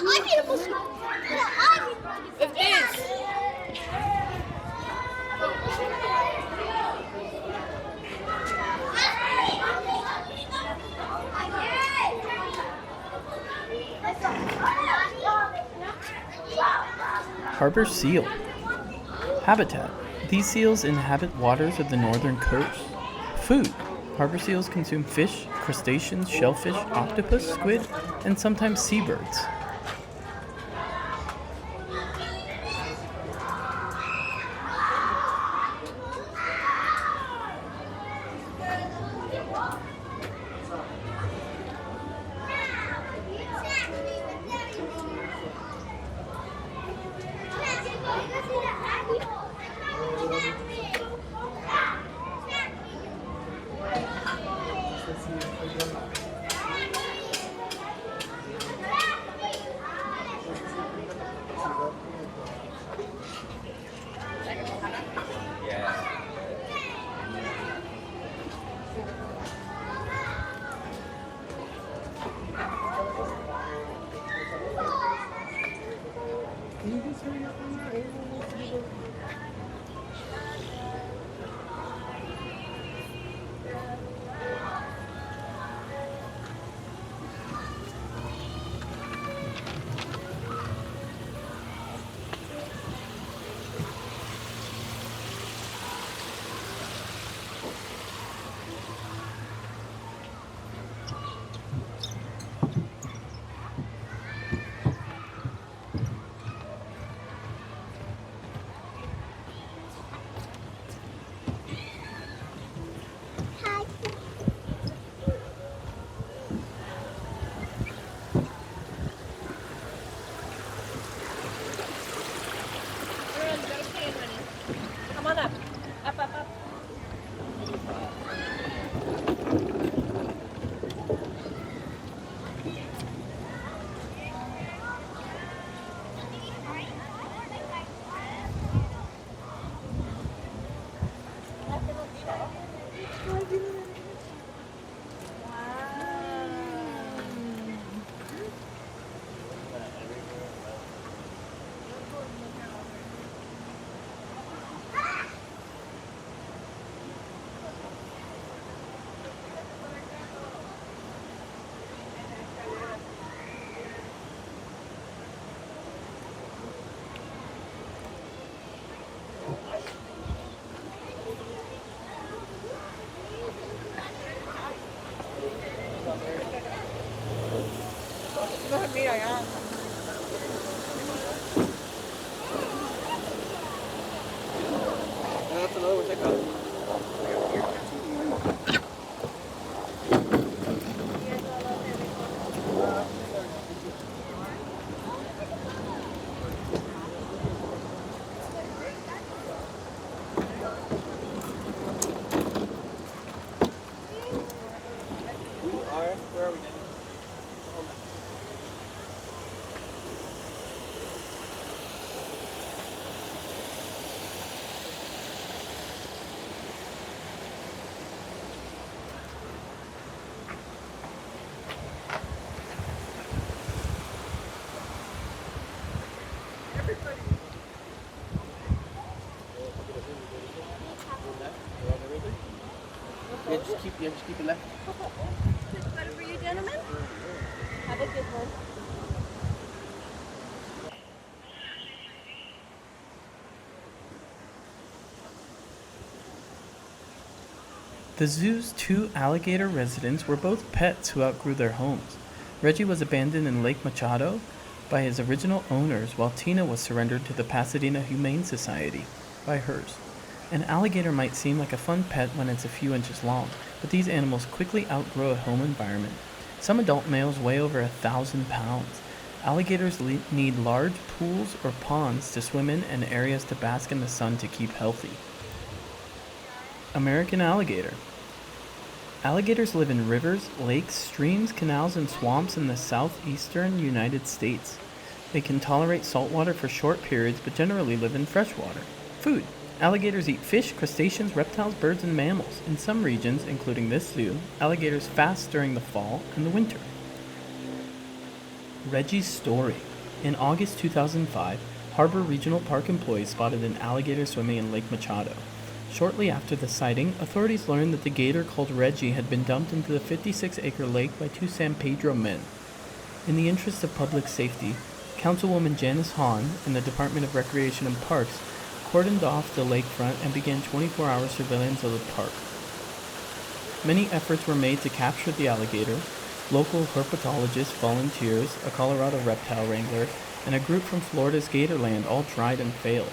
It is. Harbor seal. Habitat. These seals inhabit waters of the northern coast. Food. Harbor seals consume fish, crustaceans, shellfish, octopus, squid, and sometimes seabirds. Come on up. Up. That's another one. Check out. Where are we? Yeah, just keep it left. Better for you, gentlemen. Have a good one. The zoo's 2 alligator residents were both pets who outgrew their homes. Reggie was abandoned in Lake Machado by his original owners, while Tina was surrendered to the Pasadena Humane Society by hers. An alligator might seem like a fun pet when it's a few inches long, but these animals quickly outgrow a home environment. Some adult males weigh over 1,000 pounds. Alligators need large pools or ponds to swim in and areas to bask in the sun to keep healthy. American alligator. Alligators live in rivers, lakes, streams, canals, and swamps in the southeastern United States. They can tolerate salt water for short periods, but generally live in freshwater. Food. Alligators eat fish, crustaceans, reptiles, birds, and mammals. In some regions, including this zoo, alligators fast during the fall and the winter. Reggie's story. In August 2005, Harbor Regional Park employees spotted an alligator swimming in Lake Machado. Shortly after the sighting, authorities learned that the gator called Reggie had been dumped into the 56-acre lake by two San Pedro men. In the interest of public safety, Councilwoman Janice Hahn and the Department of Recreation and Parks cordoned off the lakefront and began 24-hour surveillance of the park. Many efforts were made to capture the alligator. Local herpetologists, volunteers, a Colorado reptile wrangler, and a group from Florida's Gatorland all tried and failed.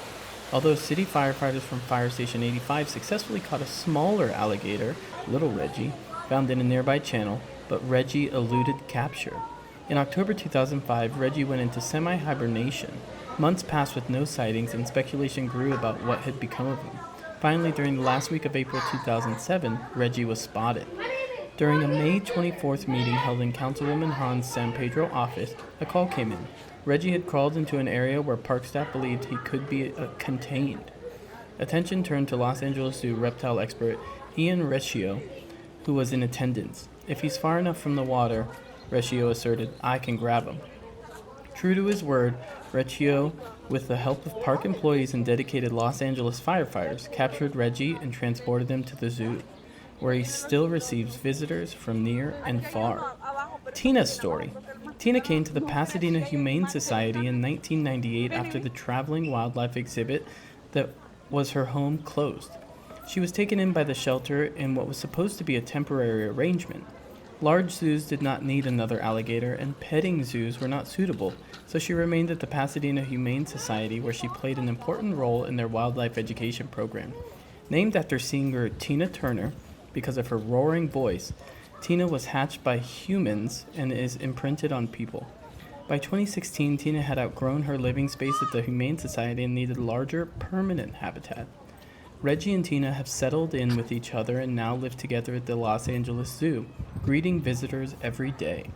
Although city firefighters from Fire Station 85 successfully caught a smaller alligator, Little Reggie, found in a nearby channel, but Reggie eluded capture. In October 2005, Reggie went into semi-hibernation. Months passed with no sightings, and speculation grew about what had become of him. Finally, during the last week of April 2007, Reggie was spotted. During a May 24th meeting held in Councilwoman Hahn's San Pedro office, a call came in. Reggie had crawled into an area where park staff believed he could be contained. Attention turned to Los Angeles Zoo reptile expert Ian Recchio, who was in attendance. If he's far enough from the water, Recchio asserted, I can grab him. True to his word, Recchio, with the help of park employees and dedicated Los Angeles firefighters, captured Reggie and transported him to the zoo, where he still receives visitors from near and far. Tina's story. Tina came to the Pasadena Humane Society in 1998 after the traveling wildlife exhibit that was her home closed. She was taken in by the shelter in what was supposed to be a temporary arrangement. Large zoos did not need another alligator, and petting zoos were not suitable, so she remained at the Pasadena Humane Society, where she played an important role in their wildlife education program. Named after singer Tina Turner, because of her roaring voice, Tina was hatched by humans and is imprinted on people. By 2016, Tina had outgrown her living space at the Humane Society and needed larger, permanent habitat. Reggie and Tina have settled in with each other and now live together at the Los Angeles Zoo, greeting visitors every day.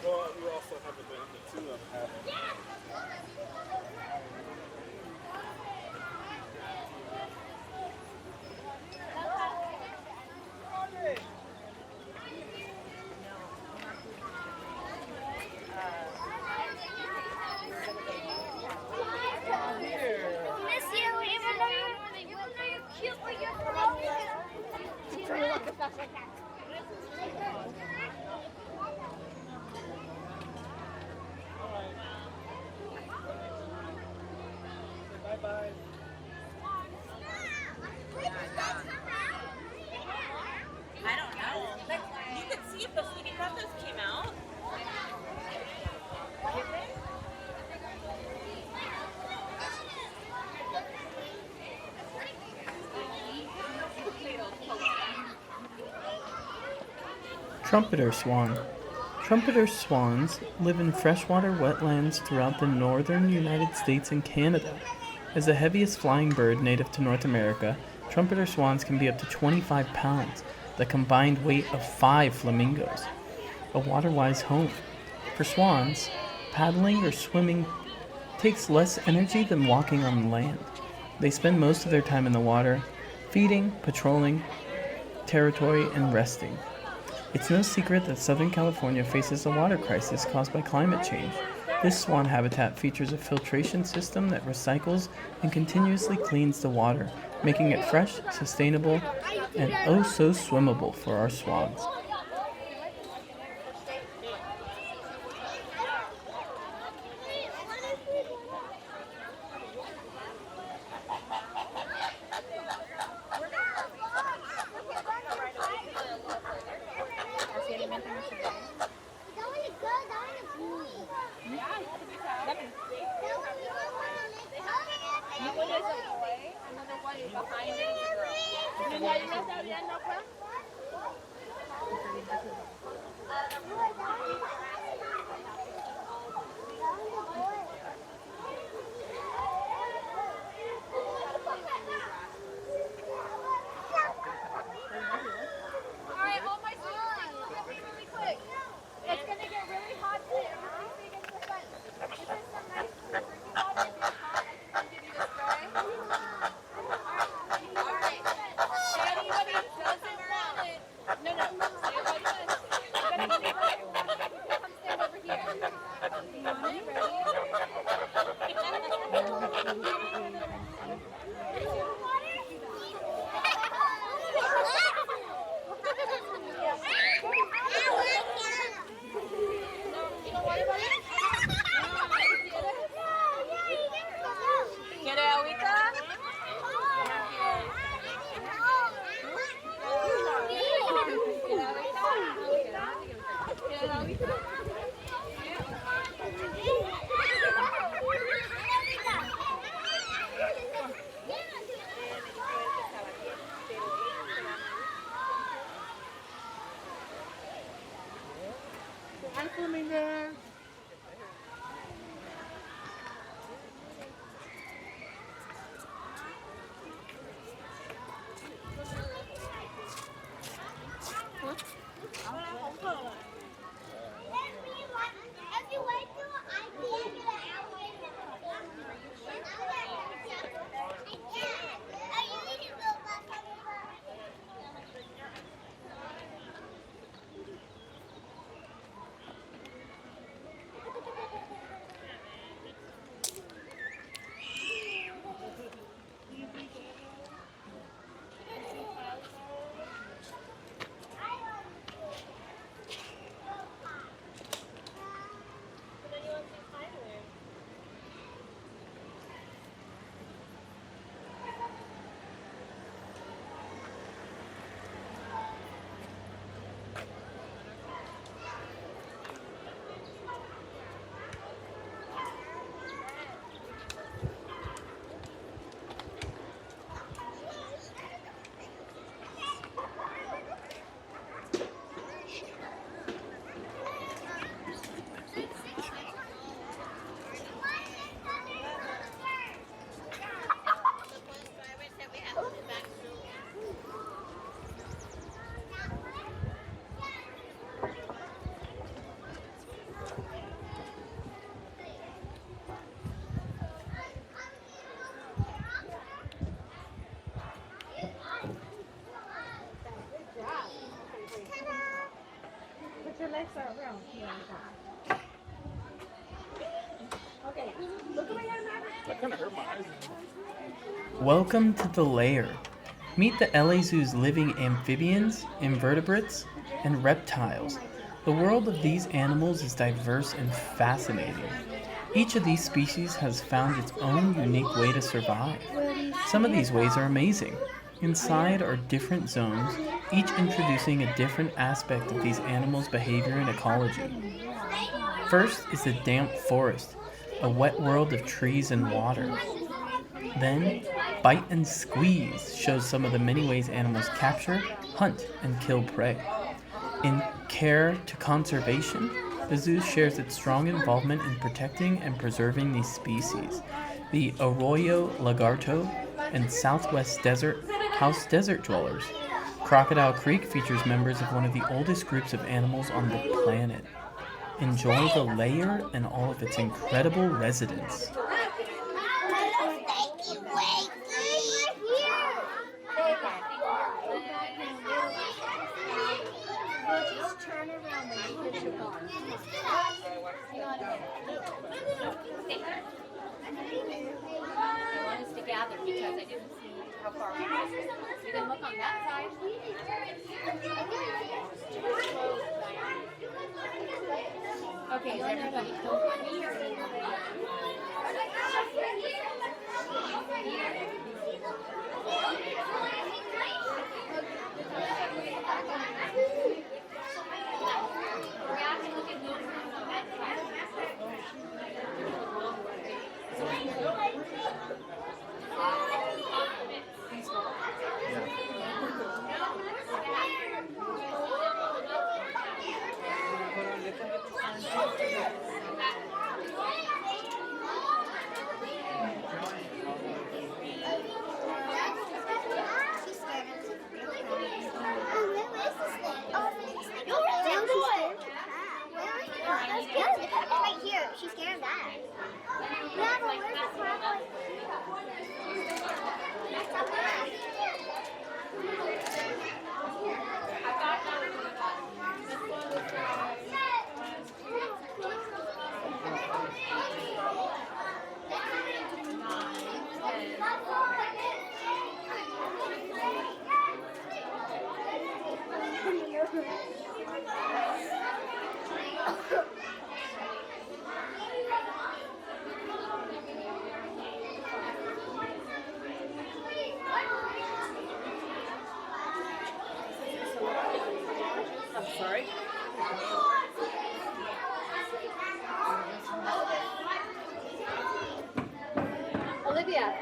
Well, you also have the benefit too of having. Bye-bye. I don't know. Like, you could see if the sweetie peppers came out. Trumpeter swan. Trumpeter swans live in freshwater wetlands throughout the northern United States and Canada. As the heaviest flying bird native to North America, trumpeter swans can be up to 25 pounds, the combined weight of 5 flamingos. A water-wise home. For swans, paddling or swimming takes less energy than walking on land. They spend most of their time in the water, feeding, patrolling territory, and resting. It's no secret that Southern California faces a water crisis caused by climate change. This swan habitat features a filtration system that recycles and continuously cleans the water, making it fresh, sustainable, and oh so swimmable for our swans. One is a boy, another one behind it is a girl. Alright, all my sweeties, look at me really quick. It's gonna get really hot today. Everybody stay against the fence. This is some nice drinking water. If you're hot, I can give you the spray. Alright. Anybody doesn't want it. No. Stay by the fence. I'm gonna give you a spray. Come stand over here. You want it? ¿Quiere agüita? ¿Quiere agüita? I'm coming there. That kind of hurt my eyes. Welcome to the Lair. Meet the LA Zoo's living amphibians, invertebrates, and reptiles. The world of these animals is diverse and fascinating. Each of these species has found its own unique way to survive. Some of these ways are amazing. Inside are different zones, each introducing a different aspect of these animals' behavior and ecology. First is the damp forest, a wet world of trees and water. Then, Bite and Squeeze shows some of the many ways animals capture, hunt, and kill prey. In Care to Conservation, the zoo shares its strong involvement in protecting and preserving these species. The Arroyo Lagarto and Southwest Desert house desert dwellers. Crocodile Creek features members of one of the oldest groups of animals on the planet. Enjoy the Lair and all of its incredible residents. Turn around when you hit your bar. I want us to gather because I didn't see how far we were. You can look on that side. Okay, is everybody she's scared of that. Yeah, but where's the crab? That's up I'm sorry. Olivia.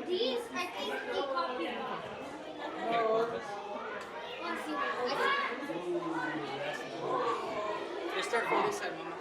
These, I think, the copy. They start from this side, Mama.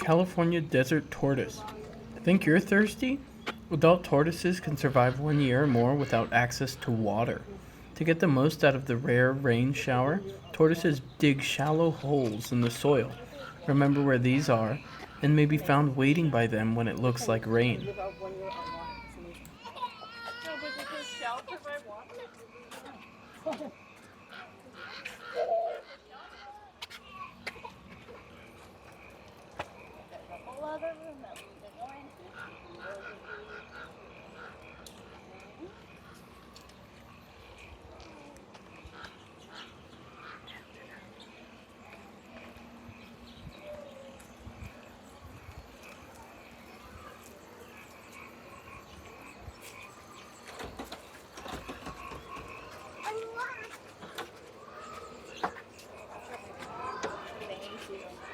California desert tortoise. Think you're thirsty? Adult tortoises can survive 1 year or more without access to water. To get the most out of the rare rain shower, tortoises dig shallow holes in the soil. Remember where these are, and may be found waiting by them when it looks like rain. Live out 1 year on water. It's amazing. No, but does this shell provide water? A whole other room that we've been going to.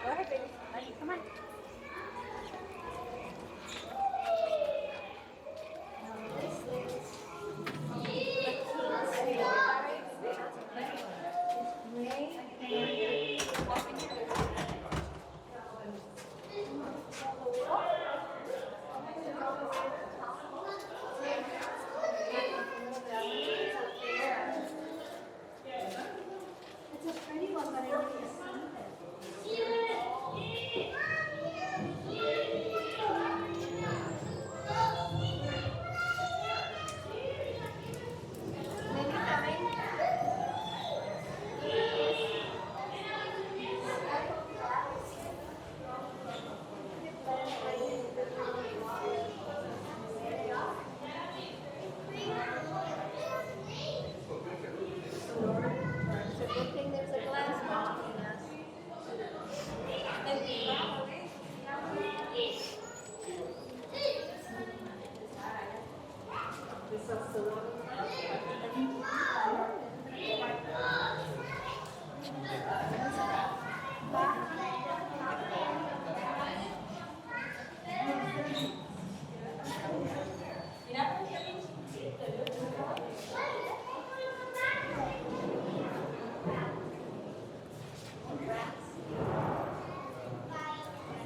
Go ahead, baby. Ready? Come on. It's a good thing there's a glass between us.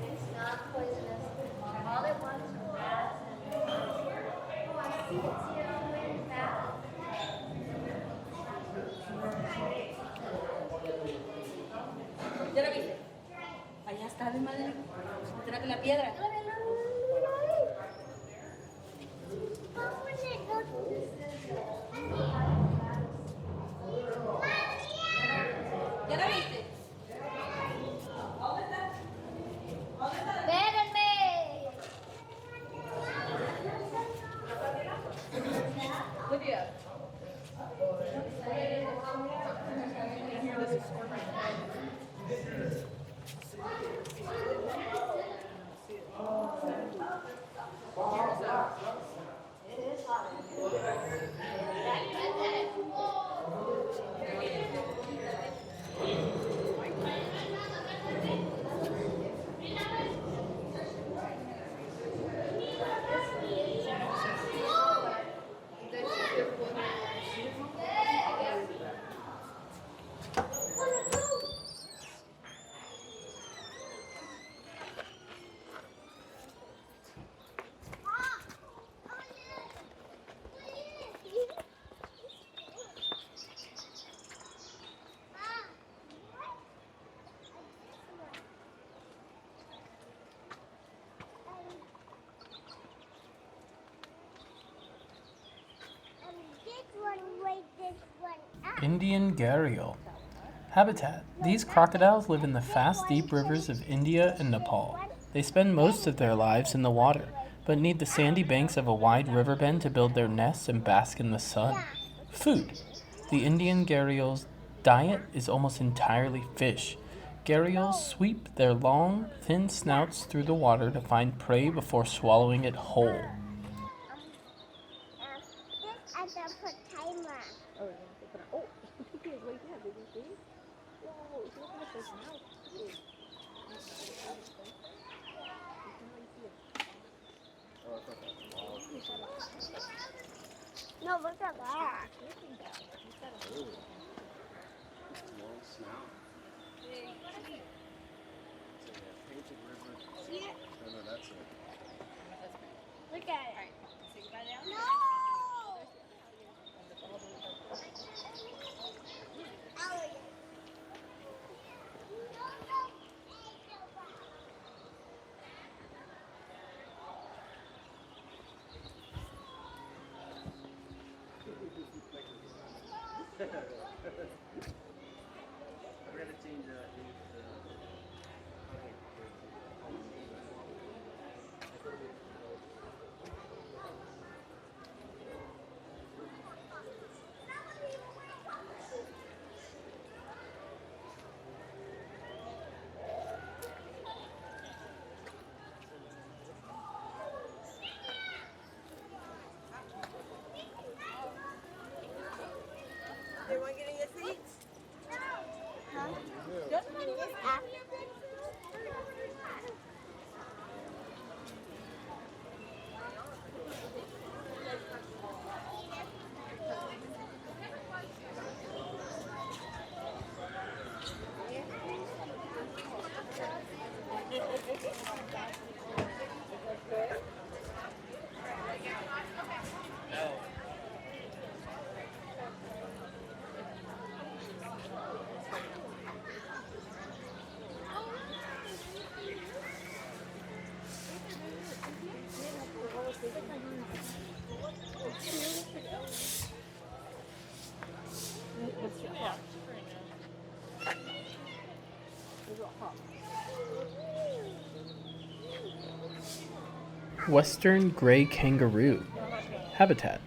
It's not poisonous. All it wants is rats and I see it's here all the way in the back. ¿Ya la viste? Allá está de madre. Detrás de la piedra. ¿Ya la viste? Espérenme. Lydia. Indian gharial. Habitat. These crocodiles live in the fast, deep rivers of India and Nepal. They spend most of their lives in the water, but need the sandy banks of a wide river bend to build their nests and bask in the sun. Food. The Indian gharial's diet is almost entirely fish. Gharials sweep their long, thin snouts through the water to find prey before swallowing it whole. This I can put timer. Oh, yeah. Oh, it's right there. Did you see? Whoa, it's looking at this mouth. Too. You can really see it. No, look at that. Long snout. It's a painted river. No, that's it. Look at it. Say goodbye now. No! They want to get in your seats? Western gray kangaroo. Habitat.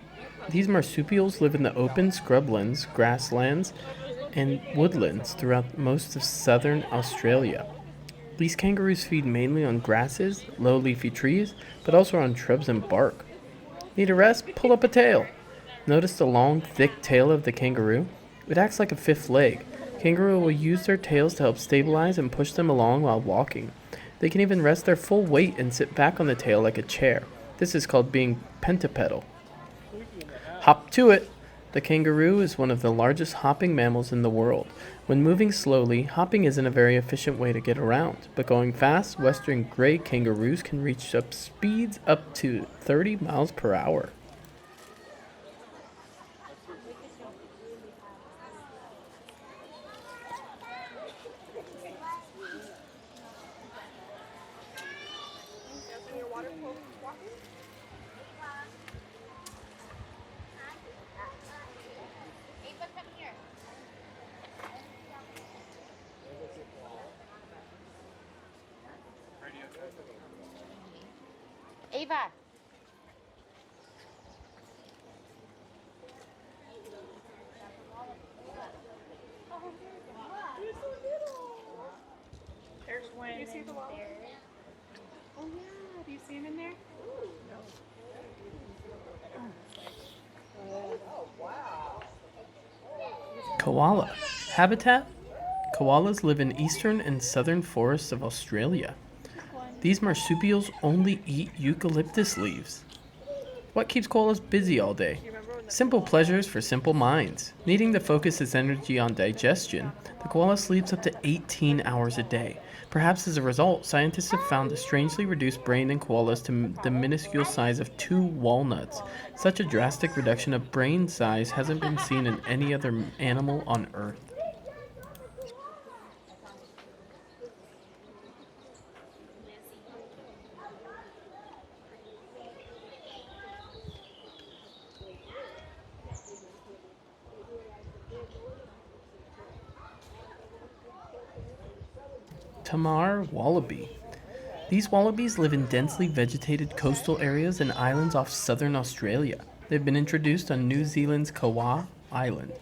These marsupials live in the open scrublands, grasslands, and woodlands throughout most of southern Australia. These kangaroos feed mainly on grasses, low leafy trees, but also on shrubs and bark. Need a rest? Pull up a tail. Notice the long, thick tail of the kangaroo? It acts like a fifth leg. Kangaroo will use their tails to help stabilize and push them along while walking. They can even rest their full weight and sit back on the tail like a chair. This is called being pentapedal. Hop to it! The kangaroo is one of the largest hopping mammals in the world. When moving slowly, hopping isn't a very efficient way to get around, but going fast, western gray kangaroos can reach up speeds up to 30 miles per hour. Ava, come here. Ava. There's one in there. Oh yeah, do you see him in there? Koala. Habitat? Koalas live in eastern and southern forests of Australia. These marsupials only eat eucalyptus leaves. What keeps koalas busy all day? Simple pleasures for simple minds. Needing to focus its energy on digestion, the koala sleeps up to 18 hours a day. Perhaps as a result, scientists have found a strangely reduced brain in koalas to the minuscule size of 2 walnuts. Such a drastic reduction of brain size hasn't been seen in any other animal on Earth. Tamar wallaby. These wallabies live in densely vegetated coastal areas and islands off southern Australia. They've been introduced on New Zealand's Kauai Island.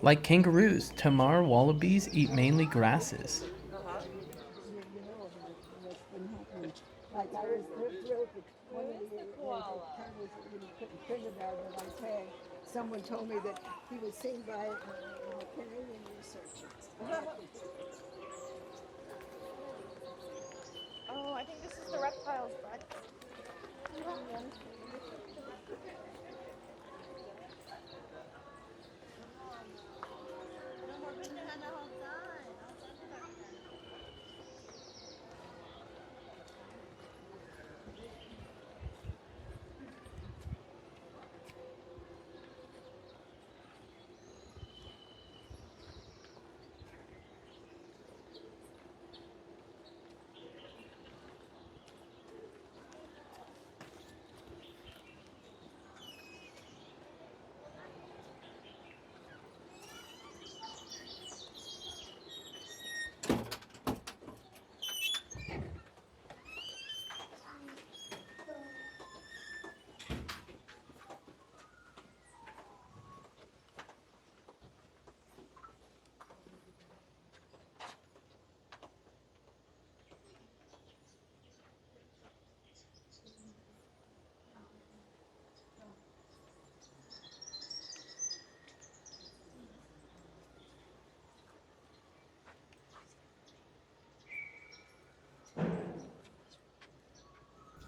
Like kangaroos, Tamar wallabies eat mainly grasses. Like I was thrilled with one of the panels that we put in Trinidad that I tagged. Someone told me that he was seen by a Canadian researcher. Oh, I think this is the reptile's butt.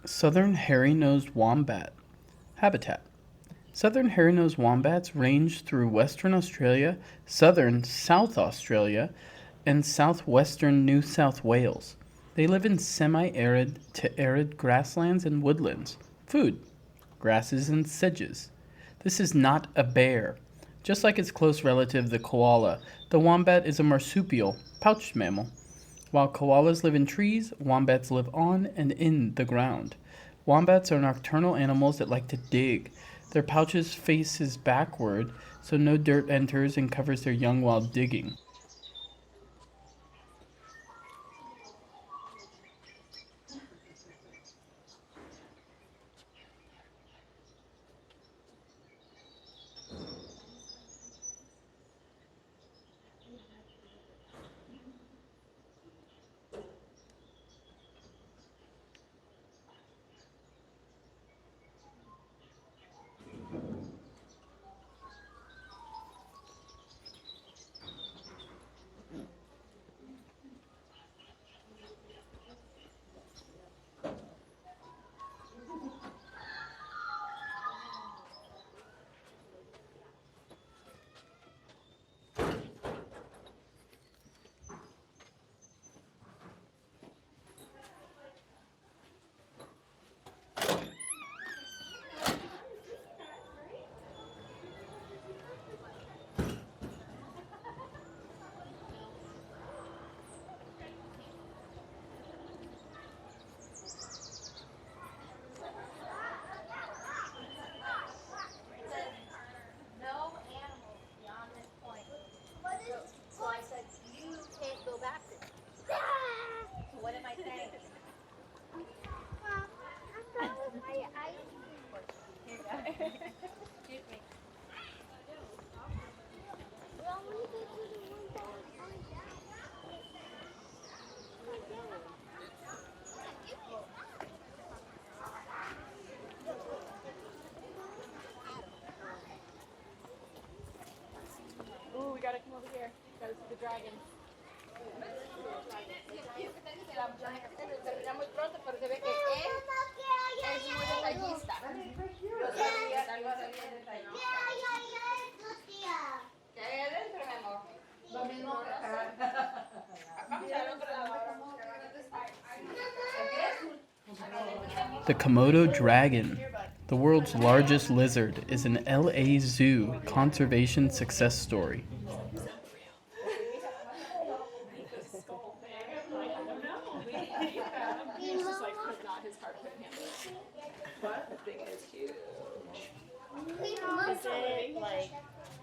Southern hairy-nosed wombat. Habitat. Southern hairy-nosed wombats range through Western Australia, southern South Australia, and southwestern New South Wales. They live in semi-arid to arid grasslands and woodlands. Food: grasses and sedges. This is not a bear. Just like its close relative, the koala, the wombat is a marsupial, pouched mammal. While koalas live in trees, wombats live on and in the ground. Wombats are nocturnal animals that like to dig. Their pouches faces backward, so no dirt enters and covers their young while digging. No animals beyond this point. So I said, you can't go back there. So what am I saying? Here you go. Shoot me. Ooh, we gotta come over here. Gotta see the dragon. Termina muy pronto, pero se ve que es muy detallista. Algo así bien detallista. ¿Qué hay adentro, mi amor? Lo mismo que vamos al otro lado. The Komodo dragon, the world's largest lizard, is an LA Zoo conservation success story. He's just like, could not his heart couldn't handle it. But the thing is huge. Is it like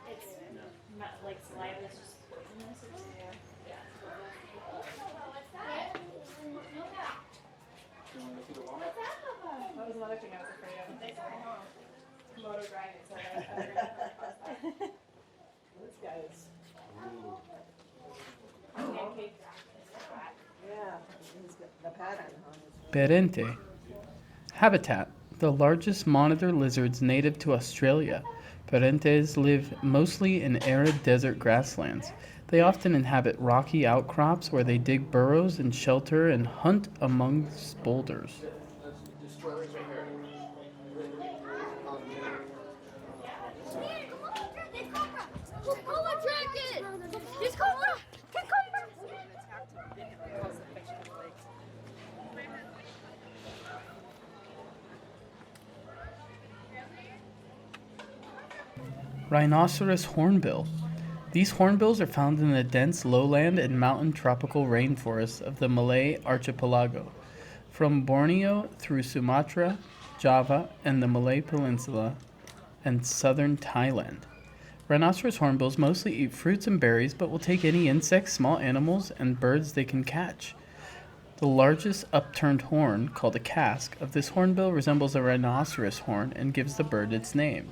it's not like saliva is just poisonous? Yeah. That was another thing I was afraid of. Komodo dragon, so I figured I'd cross that. This guy is. Pancake. Yeah, he's got the pattern on his. Perente. Habitat: the largest monitor lizards native to Australia. Perentes live mostly in arid desert grasslands. They often inhabit rocky outcrops where they dig burrows and shelter and hunt amongst boulders. Rhinoceros hornbill. These hornbills are found in the dense lowland and mountain tropical rainforests of the Malay archipelago, from Borneo through Sumatra, Java, and the Malay Peninsula, and southern Thailand. Rhinoceros hornbills mostly eat fruits and berries, but will take any insects, small animals, and birds they can catch. The largest upturned horn, called a casque, of this hornbill resembles a rhinoceros horn and gives the bird its name.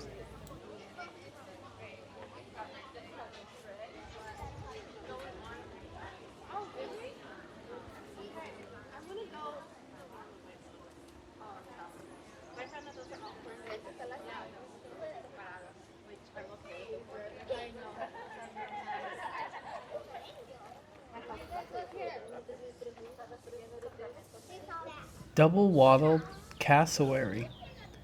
Double-wattled Cassowary.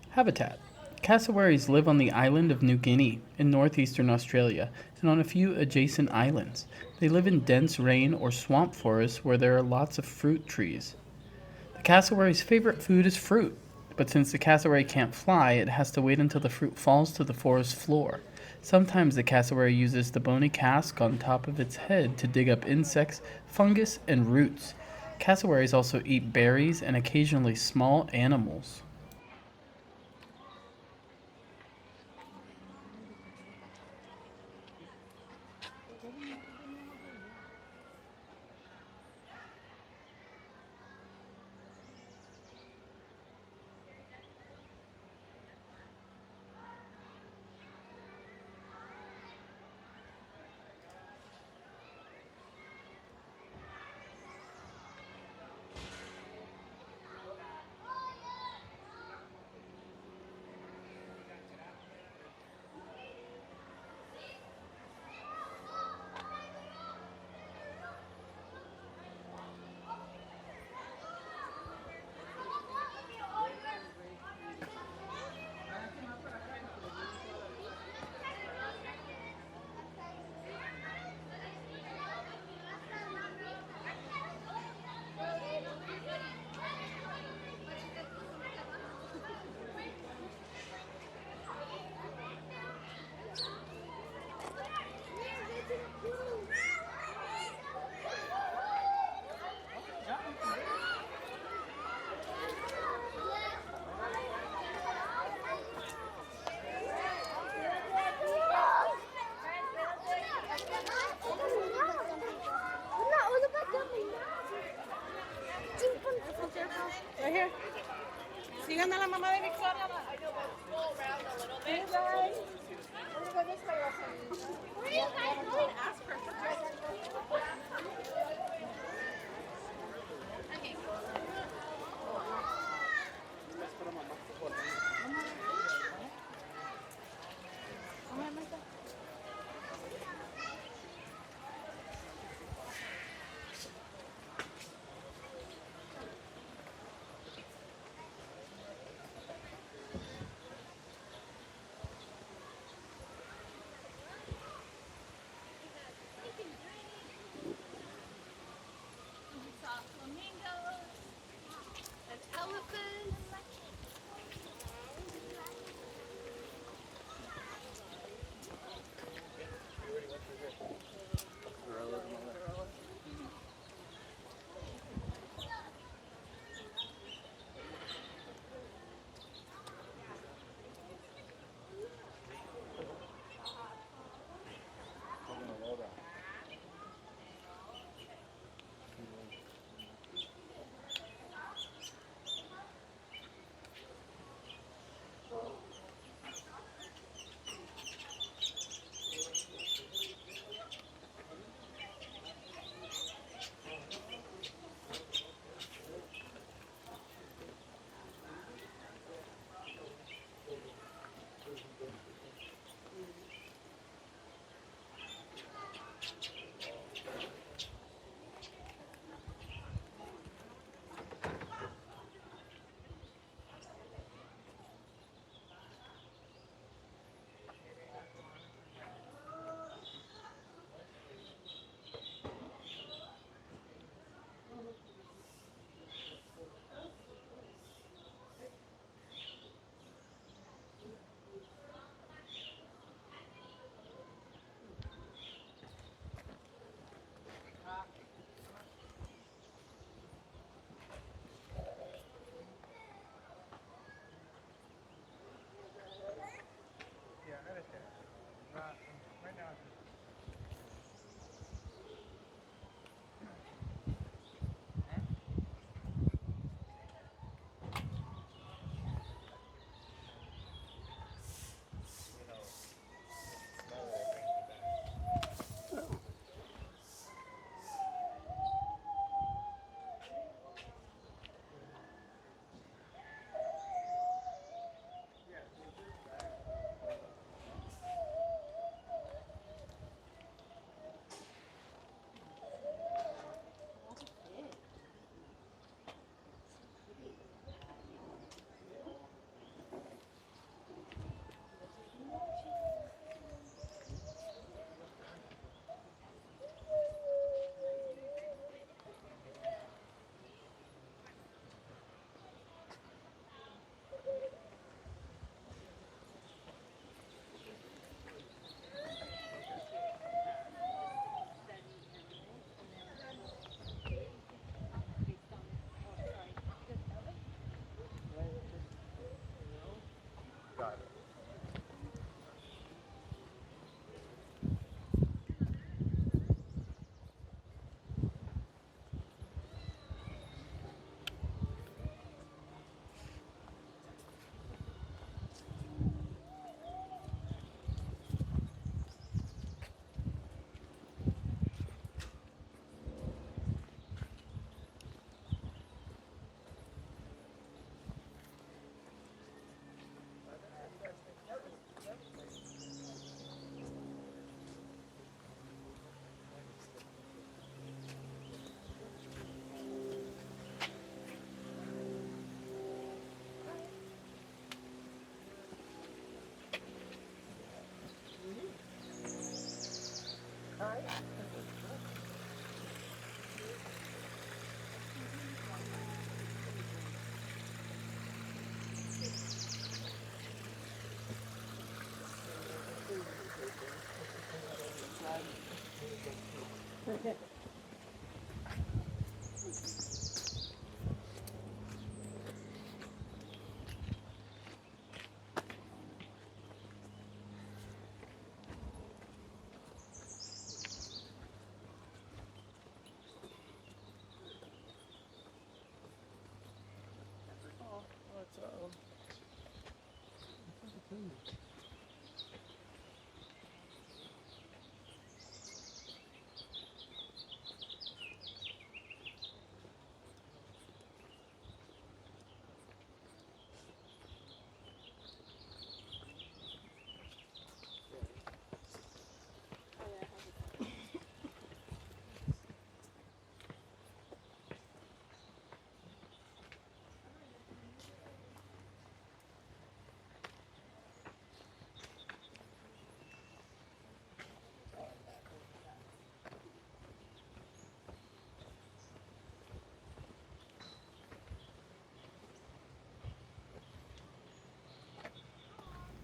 Habitat. Cassowaries live on the island of New Guinea in northeastern Australia and on a few adjacent islands. They live in dense rain or swamp forests where there are lots of fruit trees. The cassowary's favorite food is fruit, but since the cassowary can't fly, it has to wait until the fruit falls to the forest floor. Sometimes the cassowary uses the bony casque on top of its head to dig up insects, fungus, and roots. Cassowaries also eat berries and occasionally small animals. Right here. Sigan a la mamá de Victoria. Hey guys, we're gonna go this way also. Where are you guys going? Ask her.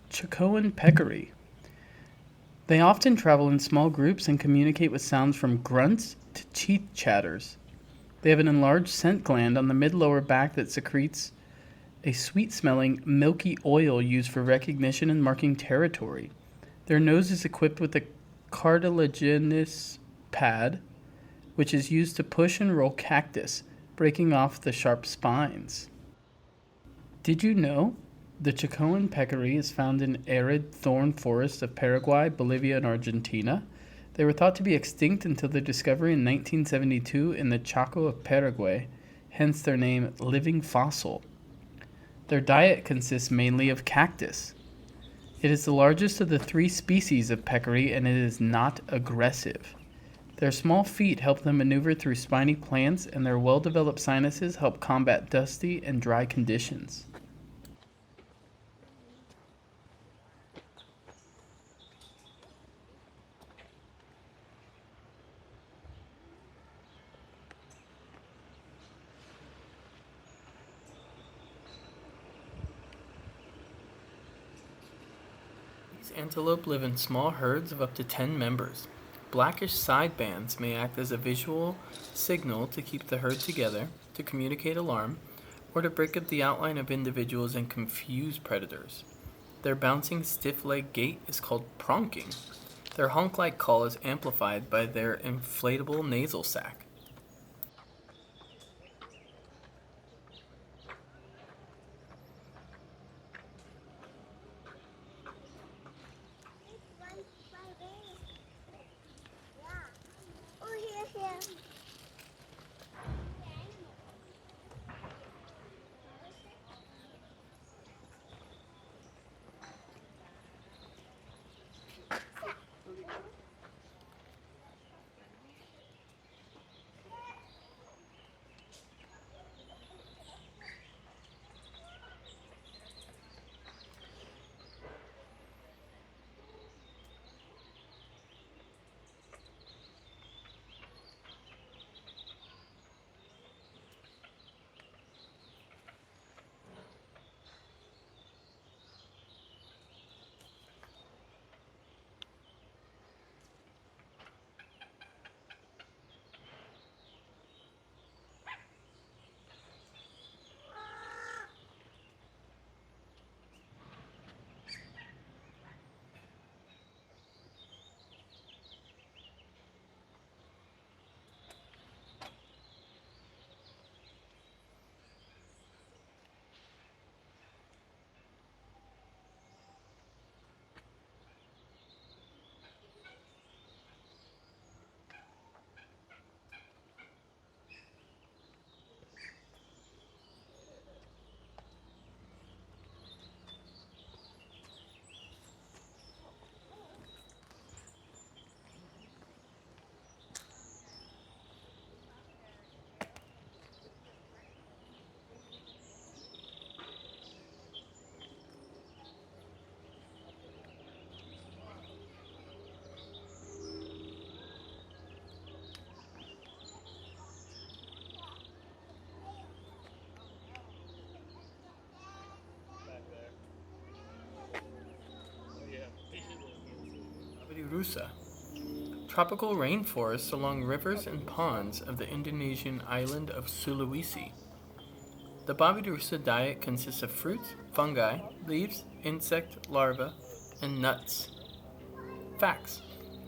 Chacoan peccary. They often travel in small groups and communicate with sounds from grunts to teeth chatters. They have an enlarged scent gland on the mid-lower back that secretes a sweet-smelling, milky oil used for recognition and marking territory. Their nose is equipped with a cartilaginous pad, which is used to push and roll cactus, breaking off the sharp spines. Did you know the Chacoan peccary is found in arid thorn forests of Paraguay, Bolivia, and Argentina? They were thought to be extinct until their discovery in 1972 in the Chaco of Paraguay, hence their name living fossil. Their diet consists mainly of cactus. It is the largest of the 3 species of peccary and it is not aggressive. Their small feet help them maneuver through spiny plants and their well-developed sinuses help combat dusty and dry conditions. These antelope live in small herds of up to 10 members. Blackish side bands may act as a visual signal to keep the herd together, to communicate alarm, or to break up the outline of individuals and confuse predators. Their bouncing stiff-leg gait is called pronking. Their honk-like call is amplified by their inflatable nasal sac. Rusa. Tropical rainforests along rivers and ponds of the Indonesian island of Sulawesi. The Babirusa diet consists of fruits, fungi, leaves, insect larvae, and nuts. Facts.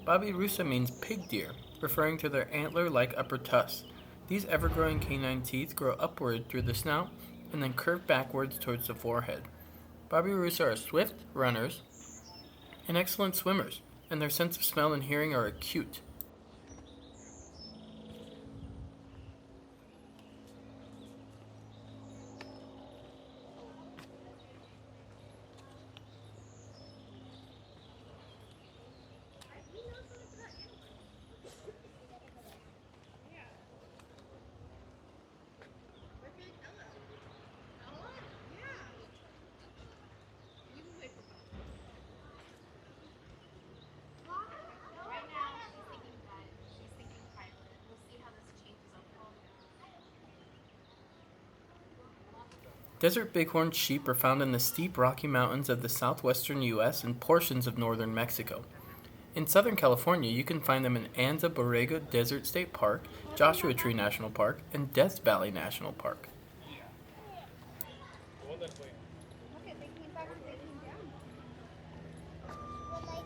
Babirusa means pig deer, referring to their antler-like upper tusks. These ever-growing canine teeth grow upward through the snout and then curve backwards towards the forehead. Barburoos are swift runners and excellent swimmers, and their sense of smell and hearing are acute. Right now, she's thinking private. We'll see how this changes over. Desert bighorn sheep are found in the steep Rocky Mountains of the southwestern U.S. and portions of northern Mexico. In Southern California, you can find them in Anza Borrego Desert State Park, Joshua Tree National Park, and Death Valley National Park. Look at they came back and they came down. Sometimes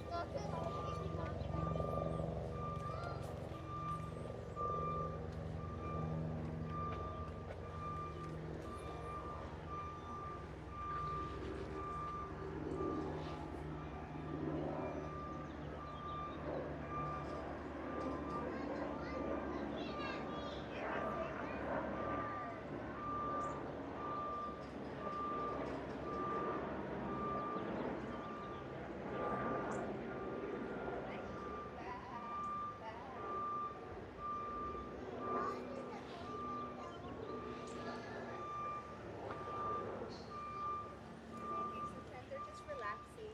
they're just relaxing.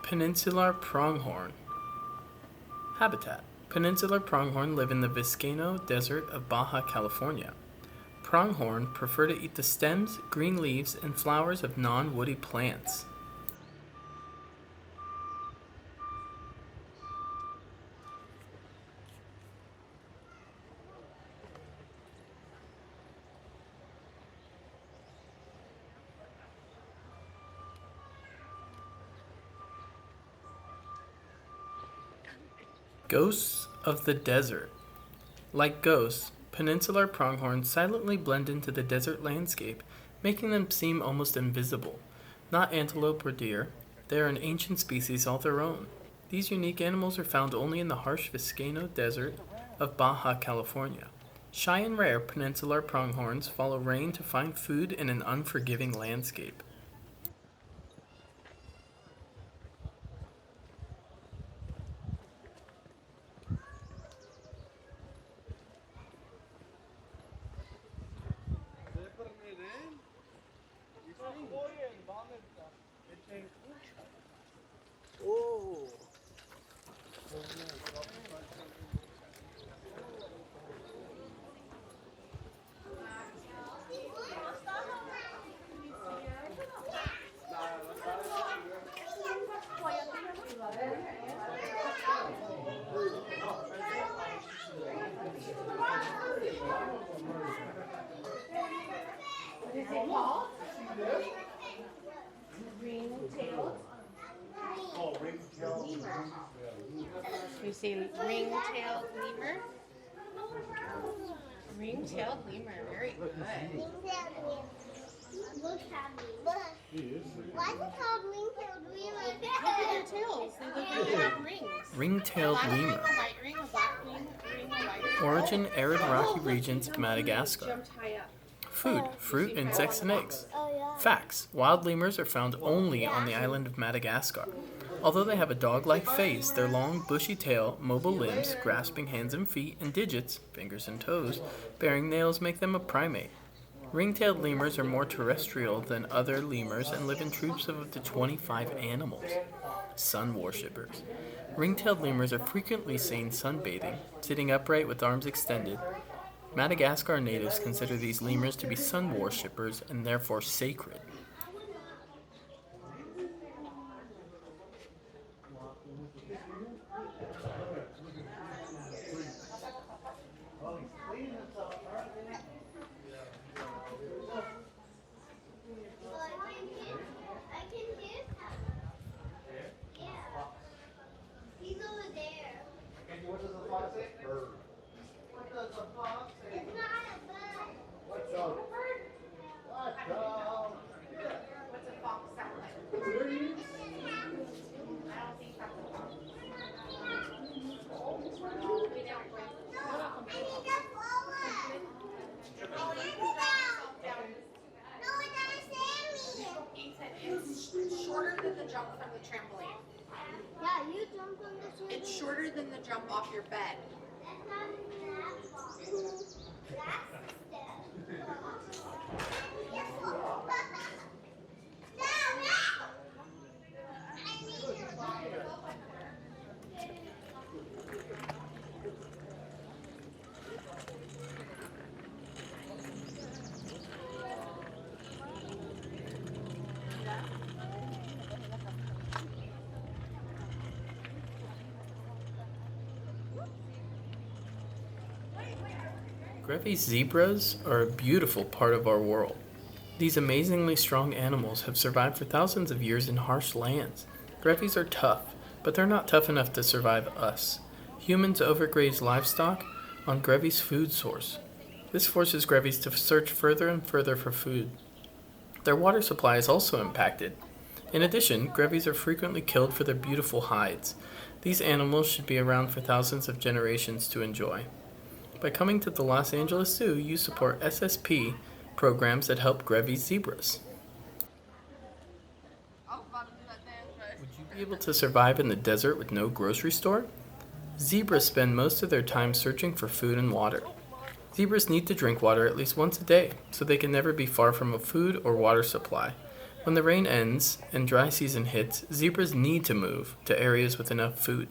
Peninsular pronghorn. Habitat. Peninsular pronghorn live in the Vizcaíno Desert of Baja California. Pronghorn prefer to eat the stems, green leaves, and flowers of non-woody plants. Ghosts of the desert. Like ghosts, peninsular pronghorns silently blend into the desert landscape, making them seem almost invisible. Not antelope or deer, they are an ancient species all their own. These unique animals are found only in the harsh Vizcaíno Desert of Baja California. Shy and rare, peninsular pronghorns follow rain to find food in an unforgiving landscape. You see ring-tailed lemur? Ring-tailed lemur, very good. Look at me. Why is it called ring-tailed lemur? Look at their tails. They look like they have rings. Ring-tailed Black ring, lemur. a white ring, a black ring, a ring, a white ring. Origin arid rocky regions of Madagascar. Jumped high up. Food, fruit, insects, and eggs. Oh, yeah. Facts. Wild lemurs are found only on the island of Madagascar. Although they have a dog-like face, their long, bushy tail, mobile limbs, grasping hands and feet, and digits, fingers and toes, bearing nails make them a primate. Ring-tailed lemurs are more terrestrial than other lemurs and live in troops of up to 25 animals. Sun worshippers. Ring-tailed lemurs are frequently seen sunbathing, sitting upright with arms extended. Madagascar natives consider these lemurs to be sun worshippers and therefore sacred. shorter than the jump off your bed. Grevy's zebras are a beautiful part of our world. These amazingly strong animals have survived for thousands of years in harsh lands. Grevies are tough, but they're not tough enough to survive us. Humans overgraze livestock on Grevy's food source. This forces Grevies to search further and further for food. Their water supply is also impacted. In addition, Grevies are frequently killed for their beautiful hides. These animals should be around for thousands of generations to enjoy. By coming to the Los Angeles Zoo, you support SSP programs that help Grevy's zebras. Would you be able to survive in the desert with no grocery store? Zebras spend most of their time searching for food and water. Zebras need to drink water at least once a day, so they can never be far from a food or water supply. When the rain ends and dry season hits, zebras need to move to areas with enough food.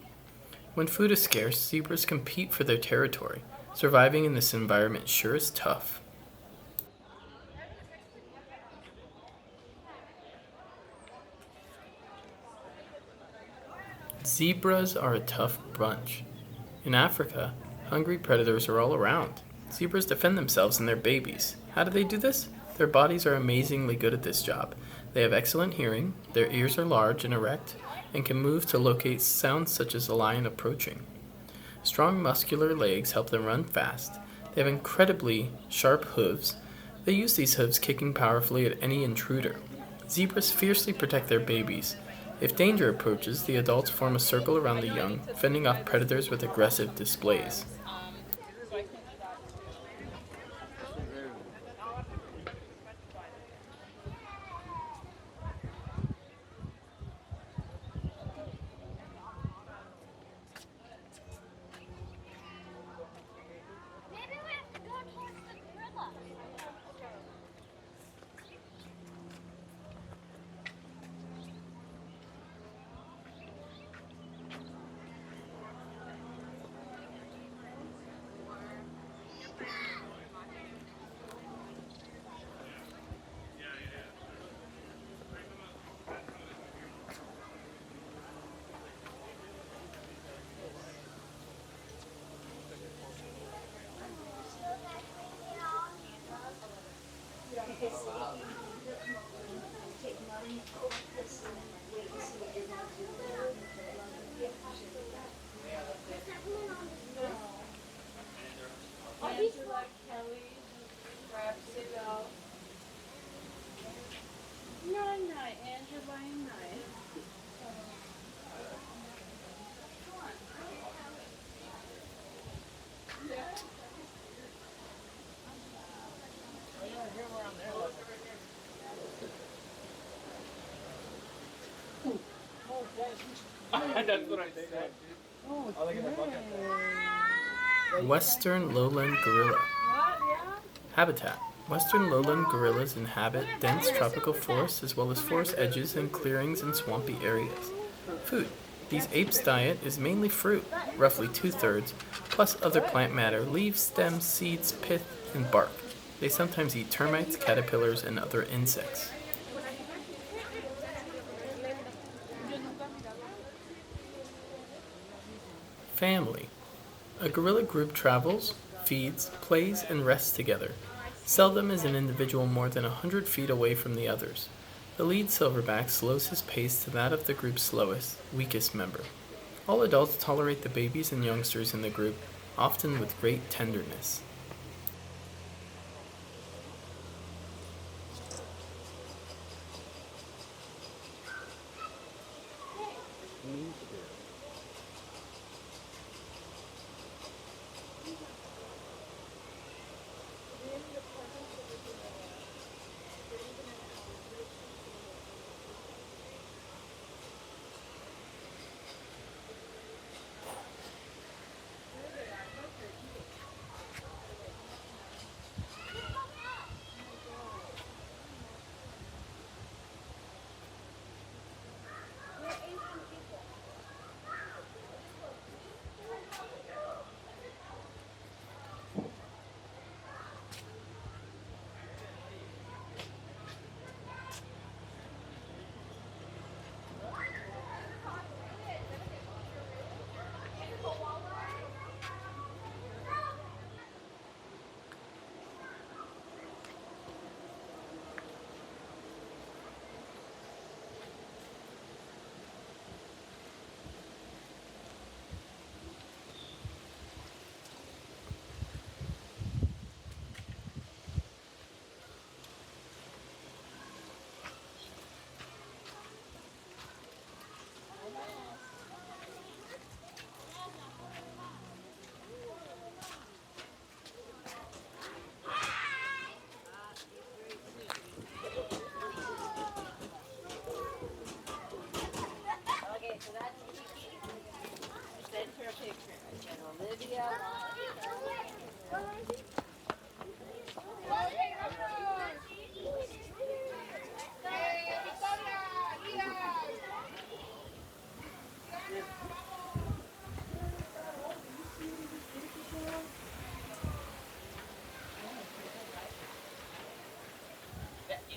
When food is scarce, zebras compete for their territory. Surviving in this environment sure is tough. Zebras are a tough bunch. In Africa, hungry predators are all around. Zebras defend themselves and their babies. How do they do this? Their bodies are amazingly good at this job. They have excellent hearing, their ears are large and erect, and can move to locate sounds such as a lion approaching. Strong muscular legs help them run fast. They have incredibly sharp hooves. They use these hooves kicking powerfully at any intruder. Zebras fiercely protect their babies. If danger approaches, the adults form a circle around the young, fending off predators with aggressive displays. That's what I said. Western lowland gorilla. Habitat. Western lowland gorillas inhabit dense tropical forests as well as forest edges and clearings in swampy areas. Food. These apes' diet is mainly fruit, roughly 2/3, plus other plant matter, leaves, stems, seeds, pith, and bark. They sometimes eat termites, caterpillars, and other insects. Family. A gorilla group travels, feeds, plays, and rests together. Seldom is an individual more than 100 feet away from the others. The lead silverback slows his pace to that of the group's slowest, weakest member. All adults tolerate the babies and youngsters in the group, often with great tenderness.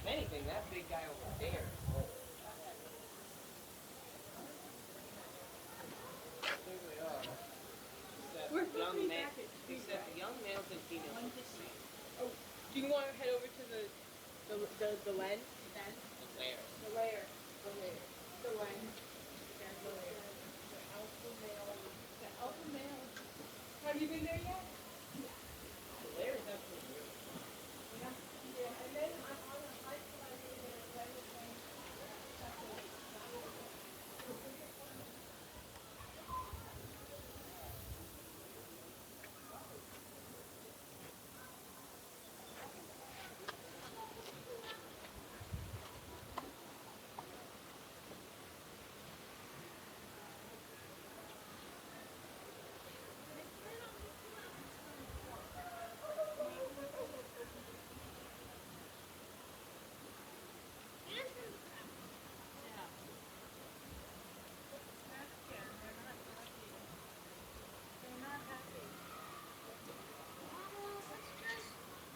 If anything, that big guy over there. There they are. Except the young males and females are the same. Do you want to head over to the Len? The Lair. The Lair. The Lair. The Len. There's the Lair. The alpha male. The alpha male. Have you been there yet? The Lair is absolutely beautiful. Yeah. And then I'm on a hike that I did in Wednesday.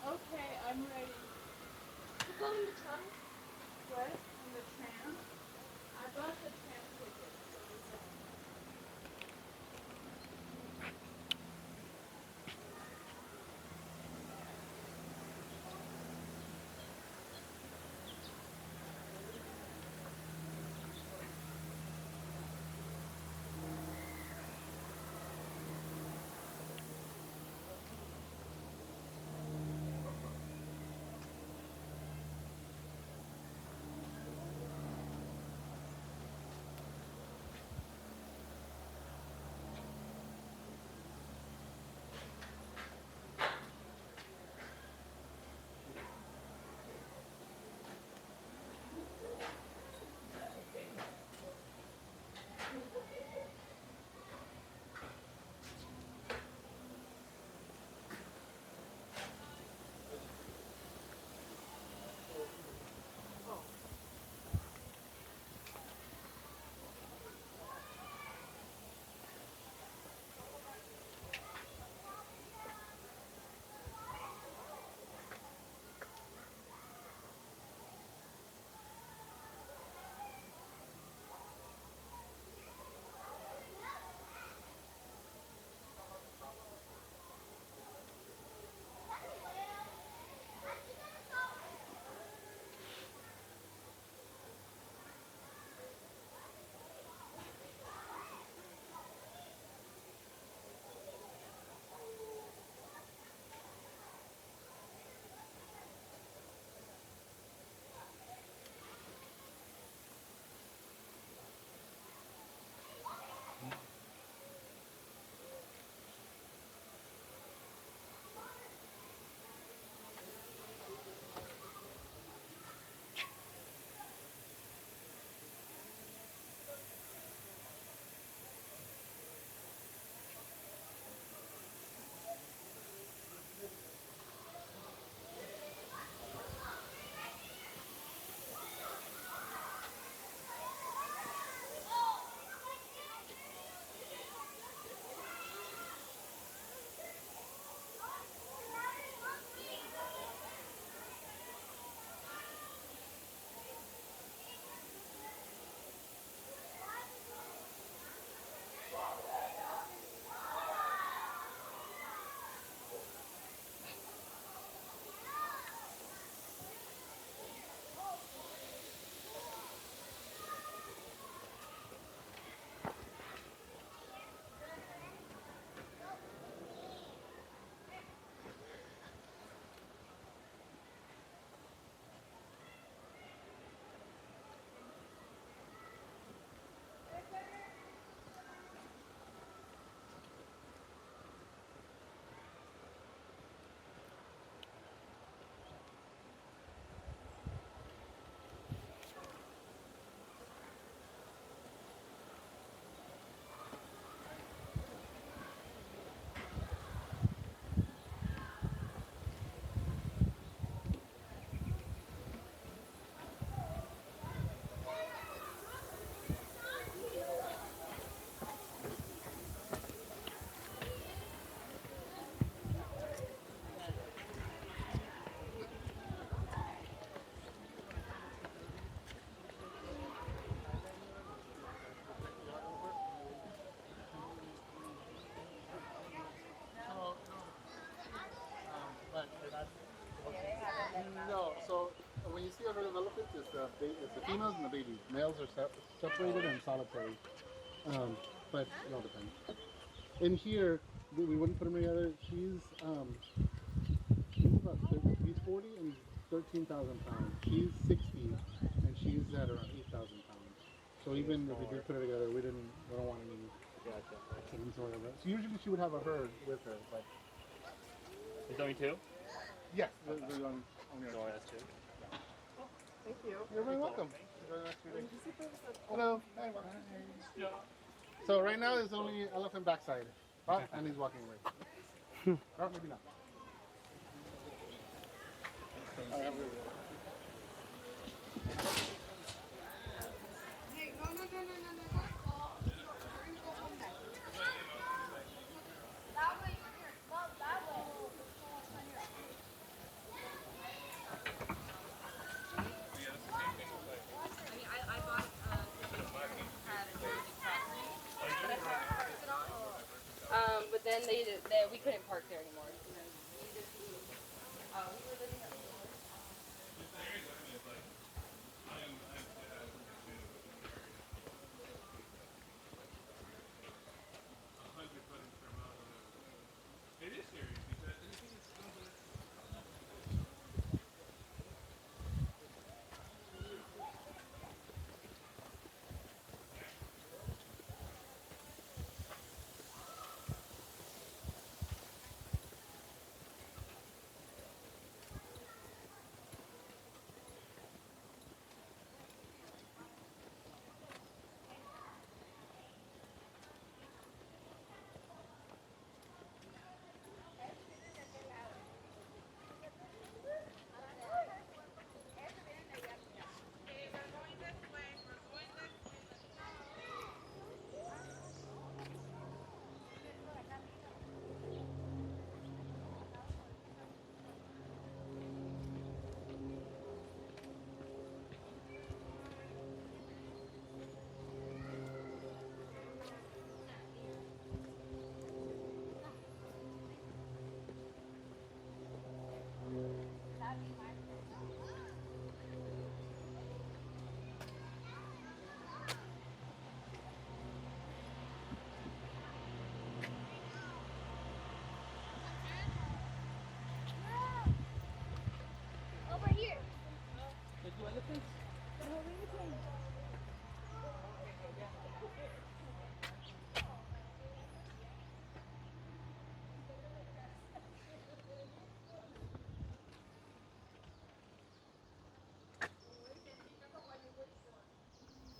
Okay, I'm ready. Go in the trunk. What? On the tram? I bought the tram ticket. see a herd of elephants, it's the females and the babies. Males are separated and solitary. But it all depends. In here, we wouldn't put them together. He's he's 40 and 13,000 pounds. She's 60 and she's at around 8,000 pounds. So even if we did put her together, we don't want any chickens or whatever. So usually she would have a herd with her, but There's only two? yes, there's only So that's two. Thank you. You're very welcome. Hello. Hi. So right now there's only elephant backside. Oh, and he's walking away. Or maybe not. Hey, no. We're going to go home now. That way, here. No, that way. I bought had a Jersey property that I parked it on. But then we couldn't park there anymore. We were living up north. Over here.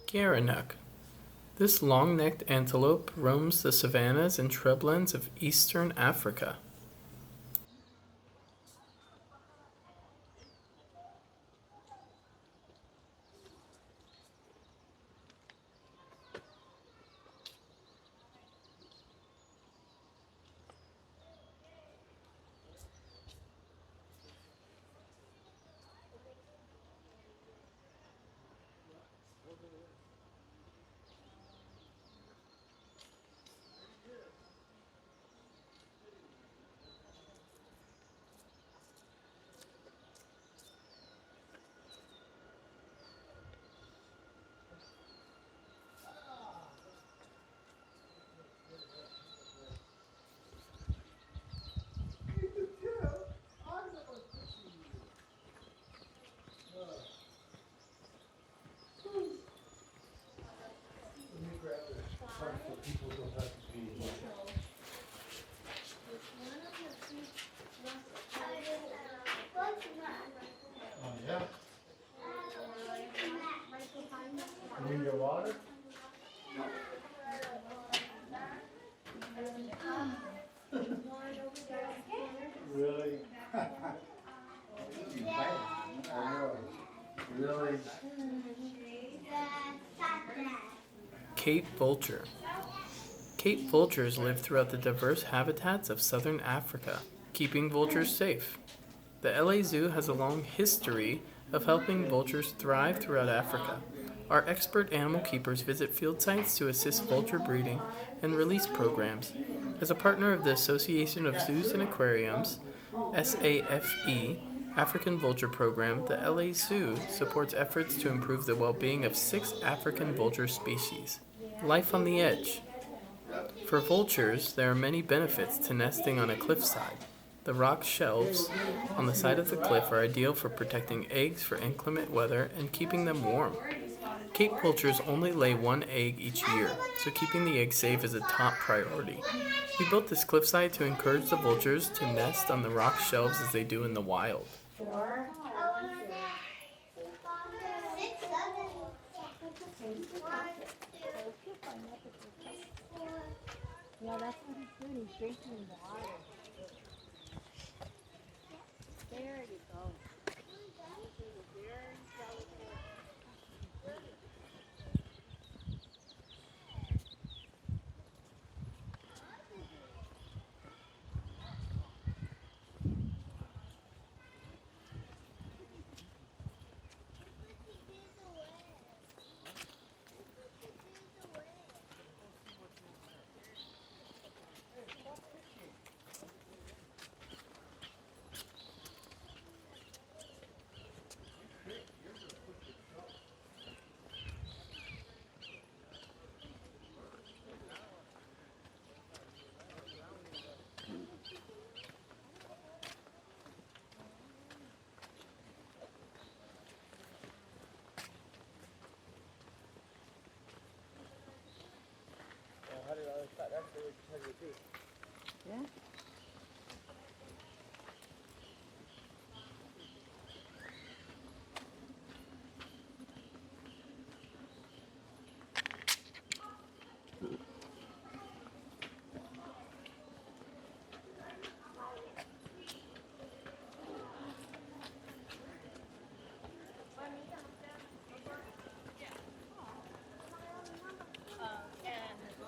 Gerenuk. This long-necked antelope roams the savannas and shrublands of eastern Africa. Yeah. You need your water? Really? Really? Cape vulture. Cape vultures live throughout the diverse habitats of southern Africa, keeping vultures safe. The LA Zoo has a long history of helping vultures thrive throughout Africa. Our expert animal keepers visit field sites to assist vulture breeding and release programs. As a partner of the Association of Zoos and Aquariums, SAFE, African Vulture Program, the LA Zoo supports efforts to improve the well-being of 6 African vulture species. Life on the edge. For vultures, there are many benefits to nesting on a cliffside. The rock shelves on the side of the cliff are ideal for protecting eggs for inclement weather and keeping them warm. Cape vultures only lay 1 egg each year, so keeping the egg safe is a top priority. We built this cliffside to encourage the vultures to nest on the rock shelves as they do in the wild. Yeah, that's what he's doing. He's drinking water. There you go.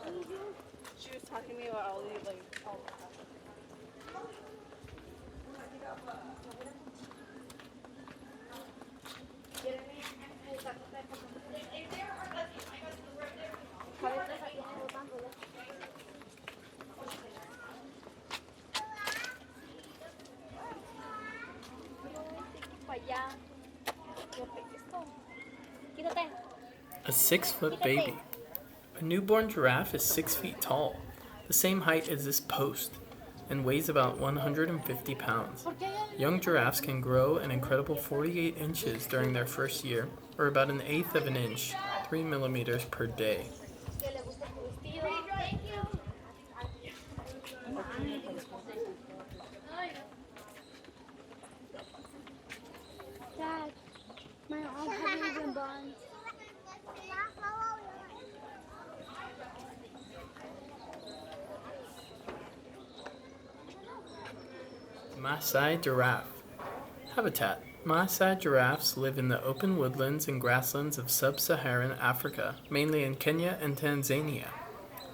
And she was talking to me about all the all the stuff. A 6-foot baby. A newborn giraffe is 6 feet tall, the same height as this post, and weighs about 150 pounds. Young giraffes can grow an incredible 48 inches during their first year, or about 1/8 of an inch, 3 millimeters per day. Dad, my arm hasn't even burned. Maasai giraffe. Habitat. Maasai giraffes live in the open woodlands and grasslands of sub-Saharan Africa, mainly in Kenya and Tanzania.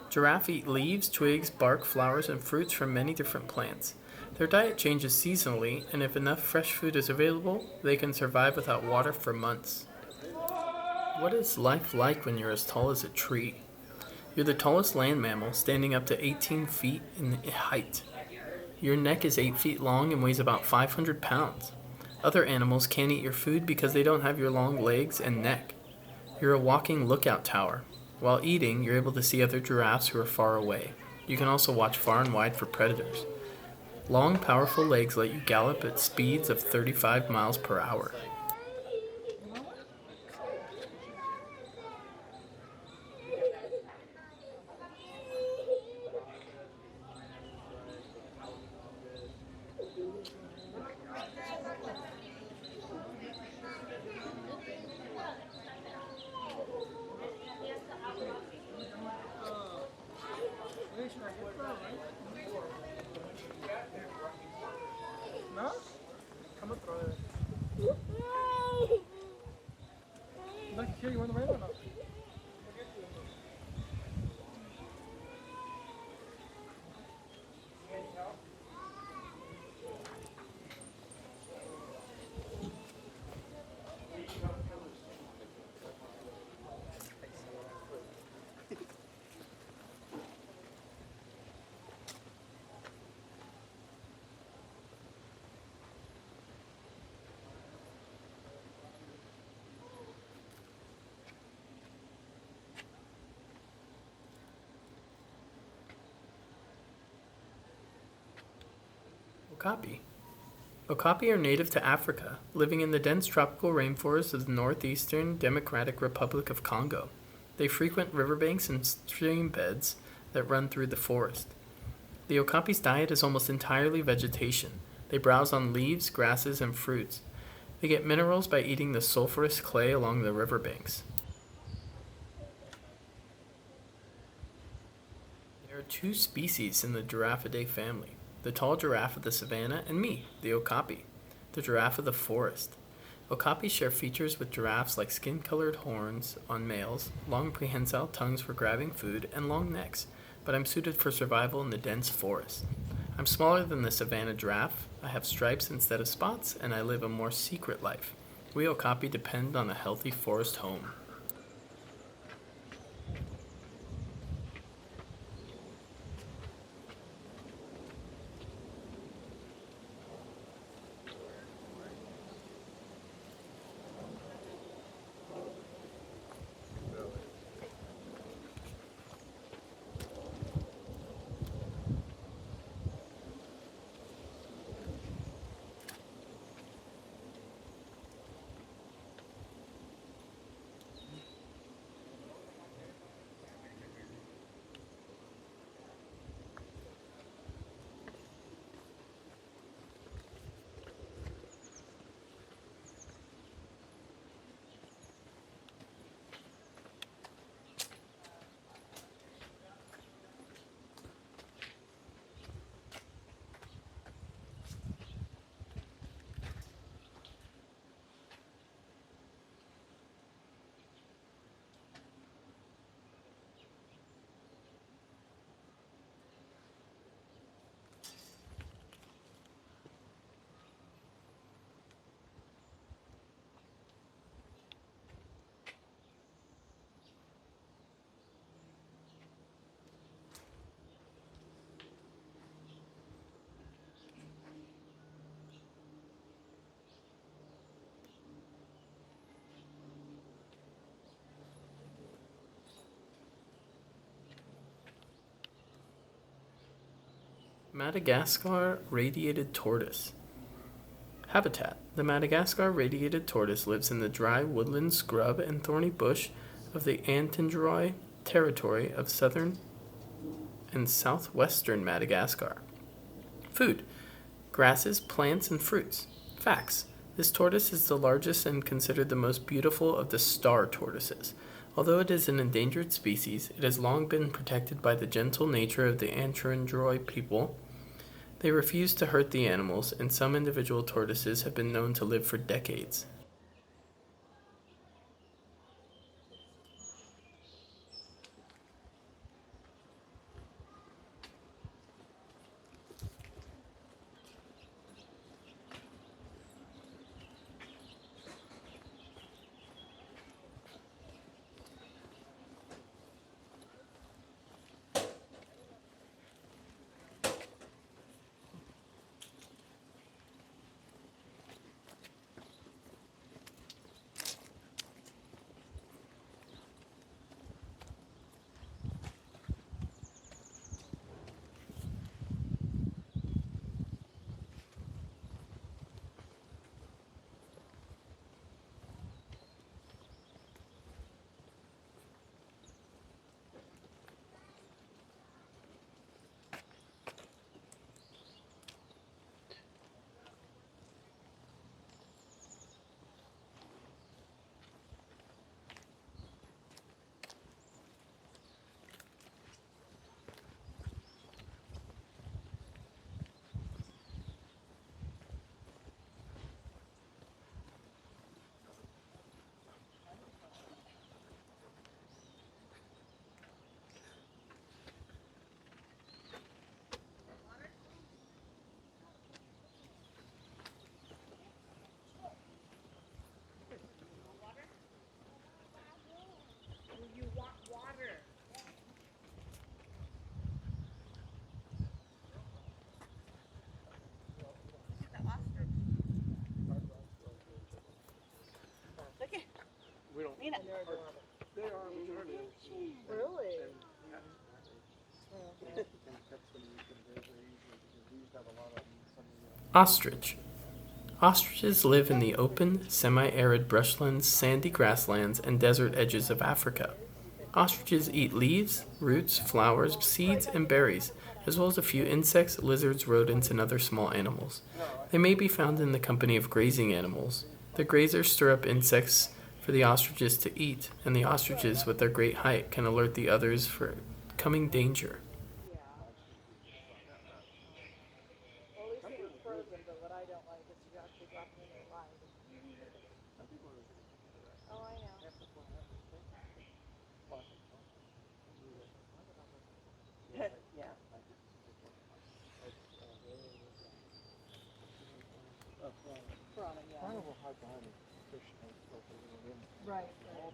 Giraffe eat leaves, twigs, bark, flowers, and fruits from many different plants. Their diet changes seasonally, and if enough fresh food is available, they can survive without water for months. What is life like when you're as tall as a tree? You're the tallest land mammal, standing up to 18 feet in height. Your neck is 8 feet long and weighs about 500 pounds. Other animals can't eat your food because they don't have your long legs and neck. You're a walking lookout tower. While eating, you're able to see other giraffes who are far away. You can also watch far and wide for predators. Long, powerful legs let you gallop at speeds of 35 miles per hour. Okapi. Okapi are native to Africa, living in the dense tropical rainforests of the northeastern Democratic Republic of Congo. They frequent riverbanks and stream beds that run through the forest. The Okapi's diet is almost entirely vegetation. They browse on leaves, grasses, and fruits. They get minerals by eating the sulfurous clay along the riverbanks. There are two species in the Giraffidae family, the tall giraffe of the savanna and me, the Okapi, the giraffe of the forest. Okapis share features with giraffes like skin-colored horns on males, long prehensile tongues for grabbing food, and long necks, but I'm suited for survival in the dense forest. I'm smaller than the savanna giraffe, I have stripes instead of spots, and I live a more secret life. We Okapi depend on a healthy forest home. Madagascar radiated tortoise. Habitat. The Madagascar radiated tortoise lives in the dry woodland scrub and thorny bush of the Antindroy territory of southern and southwestern Madagascar. Food. Grasses, plants, and fruits. Facts. This tortoise is the largest and considered the most beautiful of the star tortoises. Although it is an endangered species, it has long been protected by the gentle nature of the Antindroy people. They refuse to hurt the animals, and some individual tortoises have been known to live for decades. We don't. Nina. They are majority. Really? And catch them very, very easily because we used to have a lot of them. Ostrich. Ostriches live in the open, semi-arid brushlands, sandy grasslands, and desert edges of Africa. Ostriches eat leaves, roots, flowers, seeds, and berries, as well as a few insects, lizards, rodents, and other small animals. They may be found in the company of grazing animals. The grazers stir up insects for the ostriches to eat, and the ostriches, with their great height, can alert the others for coming danger. Well, at least it was frozen, but what I don't like is you actually dropping it in live. Oh, I know. Yeah. Piranha, yeah. Carnival hide behind the fish tank like a little in. Right, right.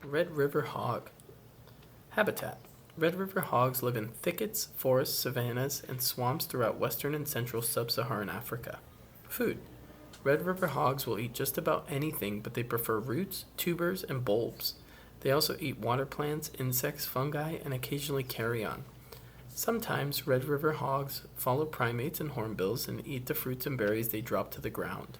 Red River Hog. Habitat. Red River hogs live in thickets, forests, savannas, and swamps throughout western and central sub-Saharan Africa. Food. Red River hogs will eat just about anything, but they prefer roots, tubers, and bulbs. They also eat water plants, insects, fungi, and occasionally carrion. Sometimes Red River hogs follow primates and hornbills and eat the fruits and berries they drop to the ground.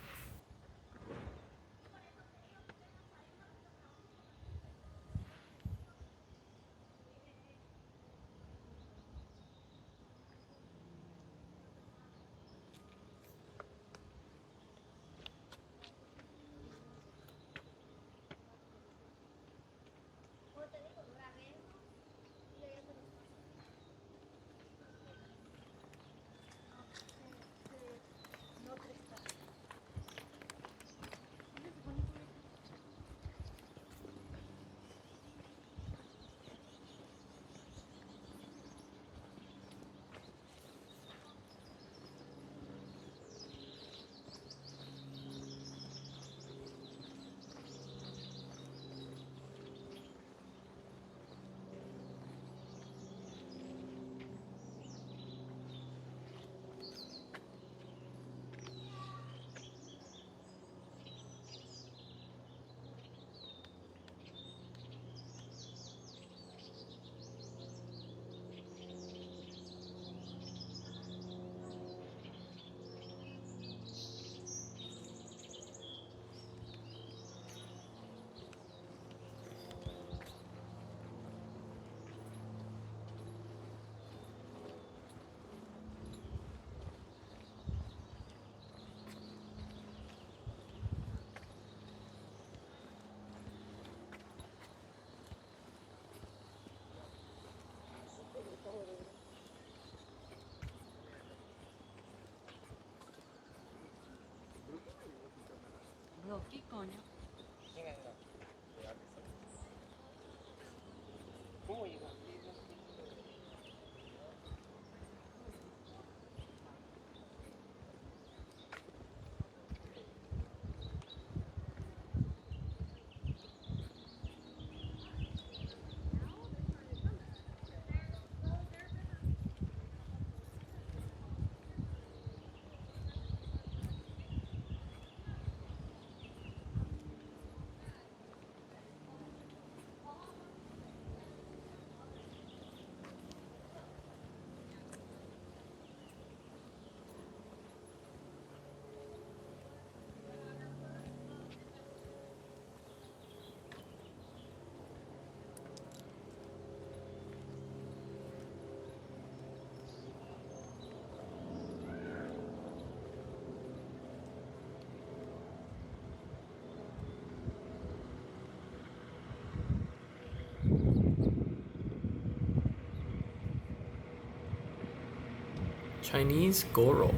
Chinese Goral.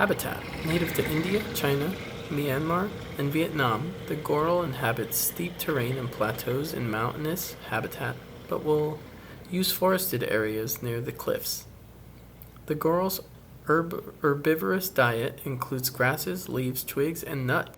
Habitat. Native to India, China, Myanmar, and Vietnam, the goral inhabits steep terrain and plateaus in mountainous habitat, but will use forested areas near the cliffs. The goral's herbivorous diet includes grasses, leaves, twigs, and nuts.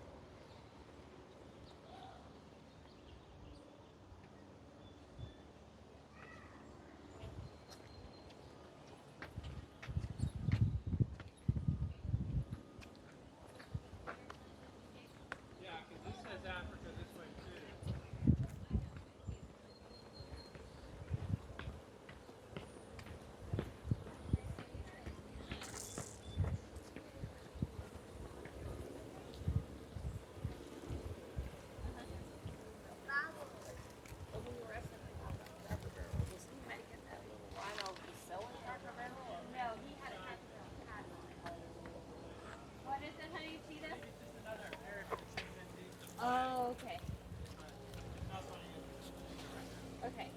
Yeah, because this says Africa this way too. What is it, honey? See this? Oh, okay. Okay.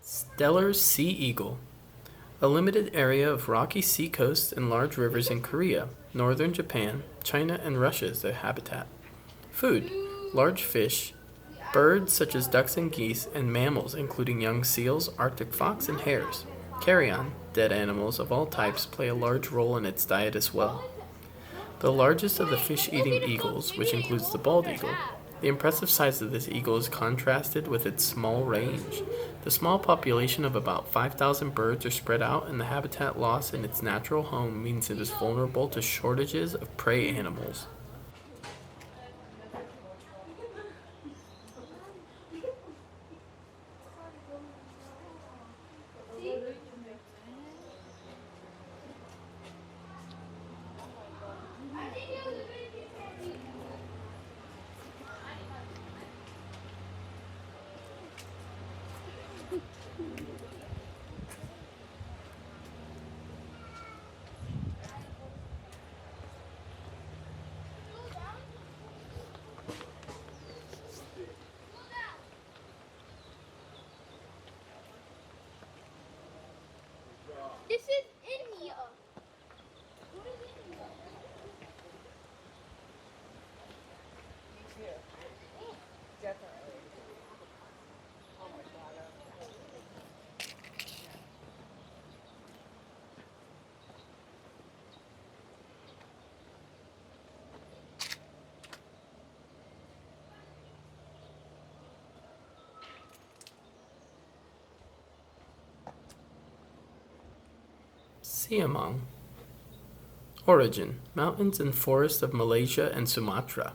Stellar's sea eagle. A limited area of rocky sea coasts and large rivers in Korea, northern Japan, China, and Russia is their habitat. Food: large fish, birds such as ducks and geese, and mammals including young seals, Arctic fox, and hares. Carrion, dead animals of all types, play a large role in its diet as well. The largest of the fish-eating eagles, which includes the bald eagle. The impressive size of this eagle is contrasted with its small range. The small population of about 5,000 birds are spread out, and the habitat loss in its natural home means it is vulnerable to shortages of prey animals. This is India. What is India? Definitely. Oh my God. Siamang. Origin: mountains and forests of Malaysia and Sumatra.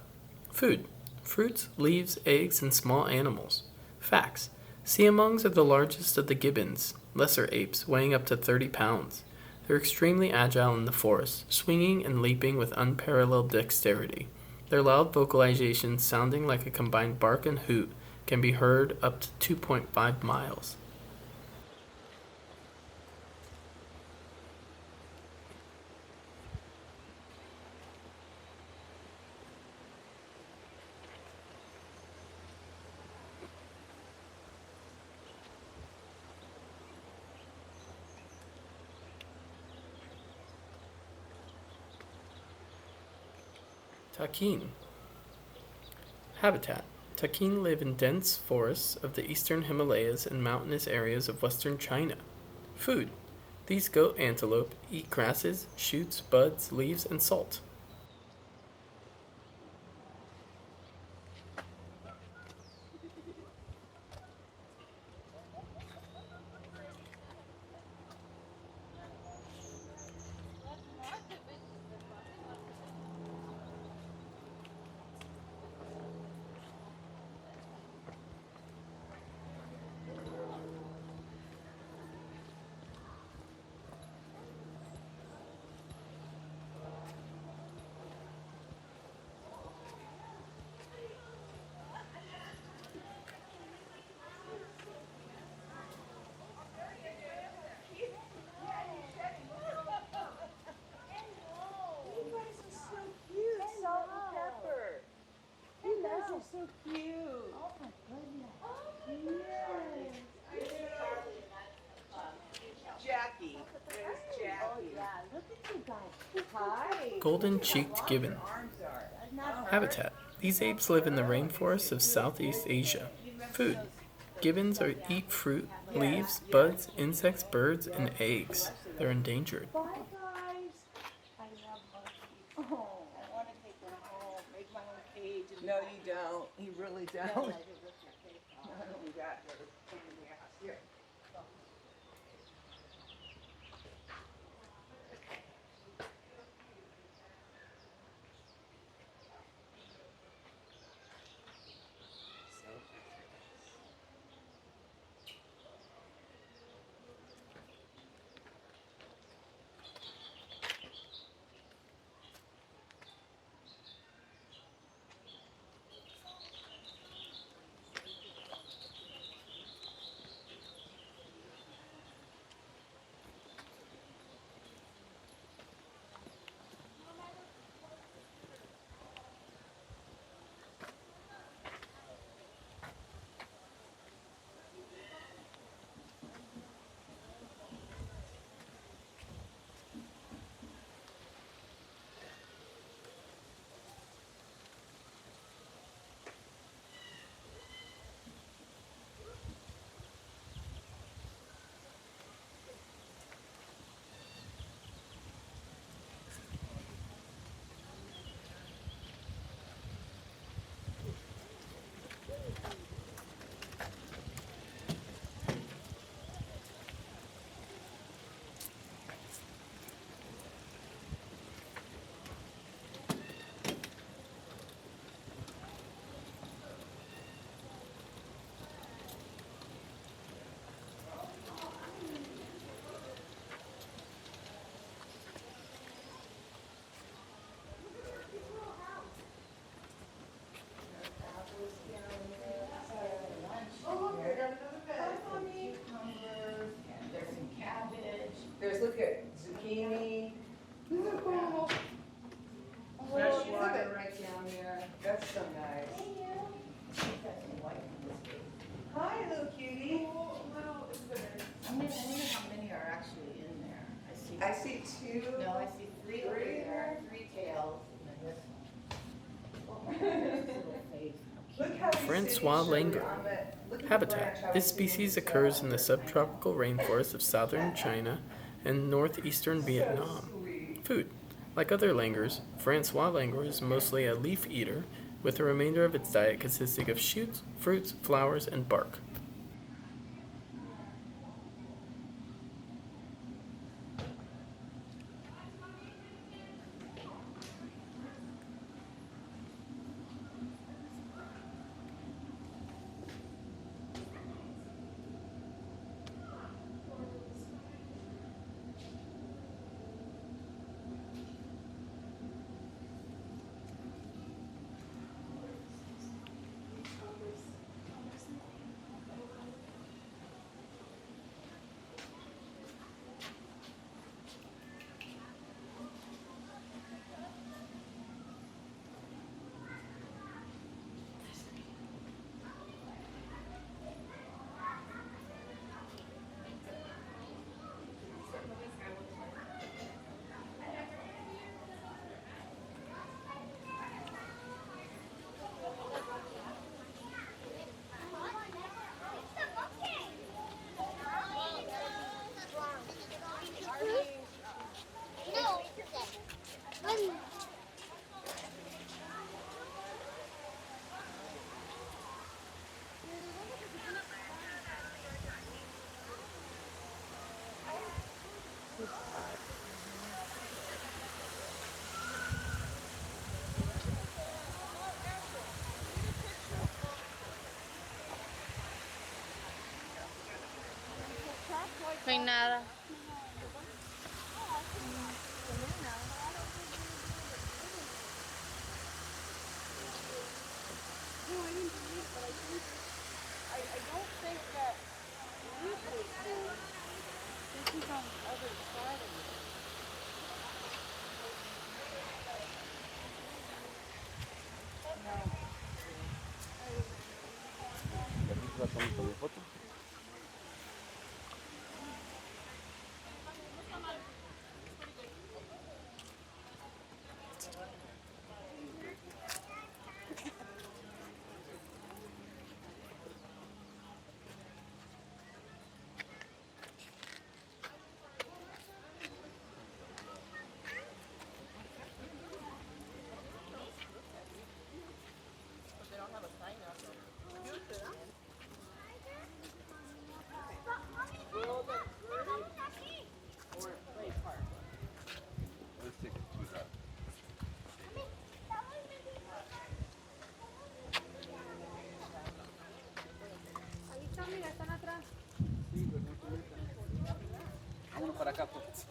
Food: fruits, leaves, eggs, and small animals. Facts: Siamongs are the largest of the gibbons, lesser apes, weighing up to 30 pounds. They're extremely agile in the forest, swinging and leaping with unparalleled dexterity. Their loud vocalizations, sounding like a combined bark and hoot, can be heard up to 2.5 miles. Takin. Habitat. Takin live in dense forests of the eastern Himalayas and mountainous areas of western China. Food. These goat antelope eat grasses, shoots, buds, leaves, and salt. Golden-cheeked gibbon. Habitat. These apes live in the rainforests of Southeast Asia. Food. Gibbons eat fruit, leaves, buds, insects, birds, and eggs. They're endangered. Bye, guys. I love monkeys. Oh, I want to take them home, make my own cage. No, you don't. You really don't. No, you got her. Here. There's, look at zucchini. Fresh water right down there. That's so nice. Hi, little cutie. I wonder how many are actually in there. I see two. No, I see three over there, three tails, and then this one. Look how he's Francois sitting langur. on the- look at the Habitat. branch, how This he's sitting species himself. occurs in the subtropical rainforests of southern China and northeastern Vietnam. Food. Like other langurs, Francois langur is mostly a leaf eater, with the remainder of its diet consisting of shoots, fruits, flowers, and bark. hay nada. Vámonos para acá, pues.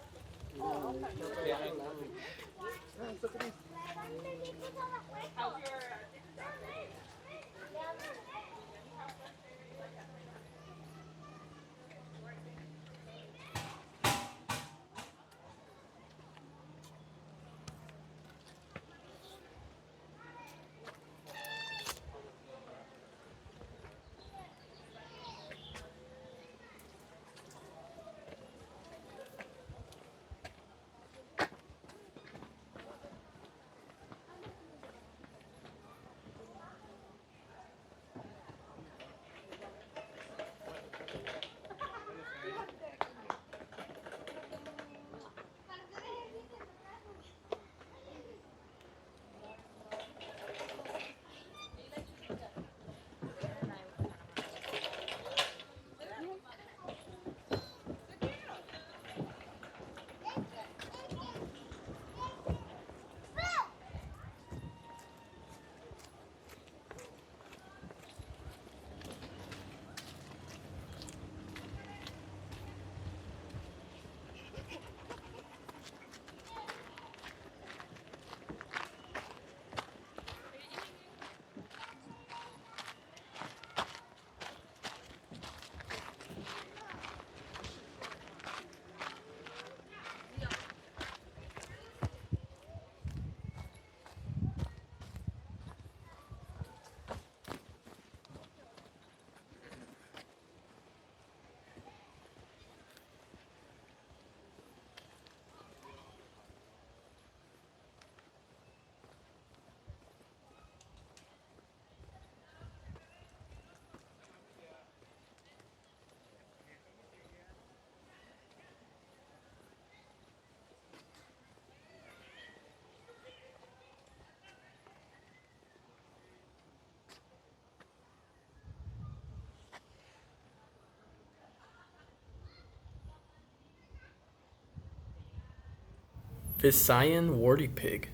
Visayan warty pig.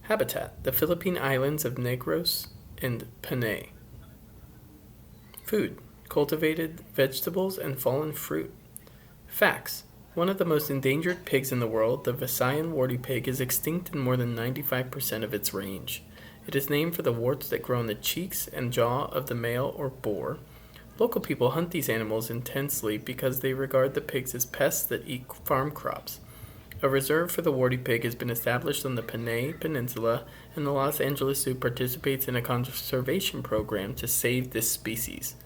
Habitat: the Philippine islands of Negros and Panay. Food: cultivated vegetables and fallen fruit. Facts: one of the most endangered pigs in the world, the Visayan warty pig is extinct in more than 95% of its range. It is named for the warts that grow on the cheeks and jaw of the male or boar. Local people hunt these animals intensely because they regard the pigs as pests that eat farm crops. A reserve for the warty pig has been established on the Panay Peninsula, and the Los Angeles Zoo participates in a conservation program to save this species.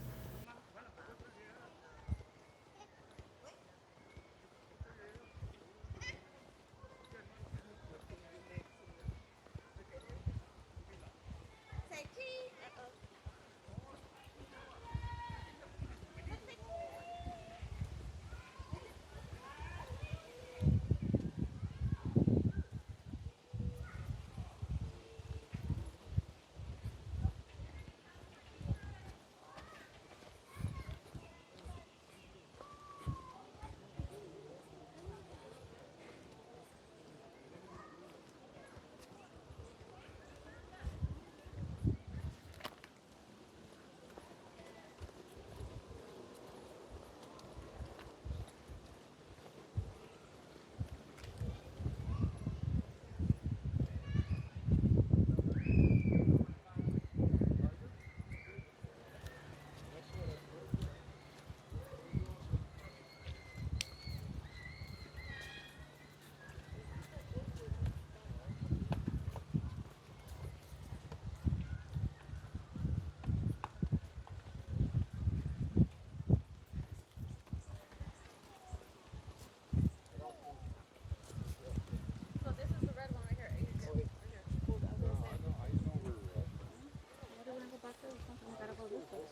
this?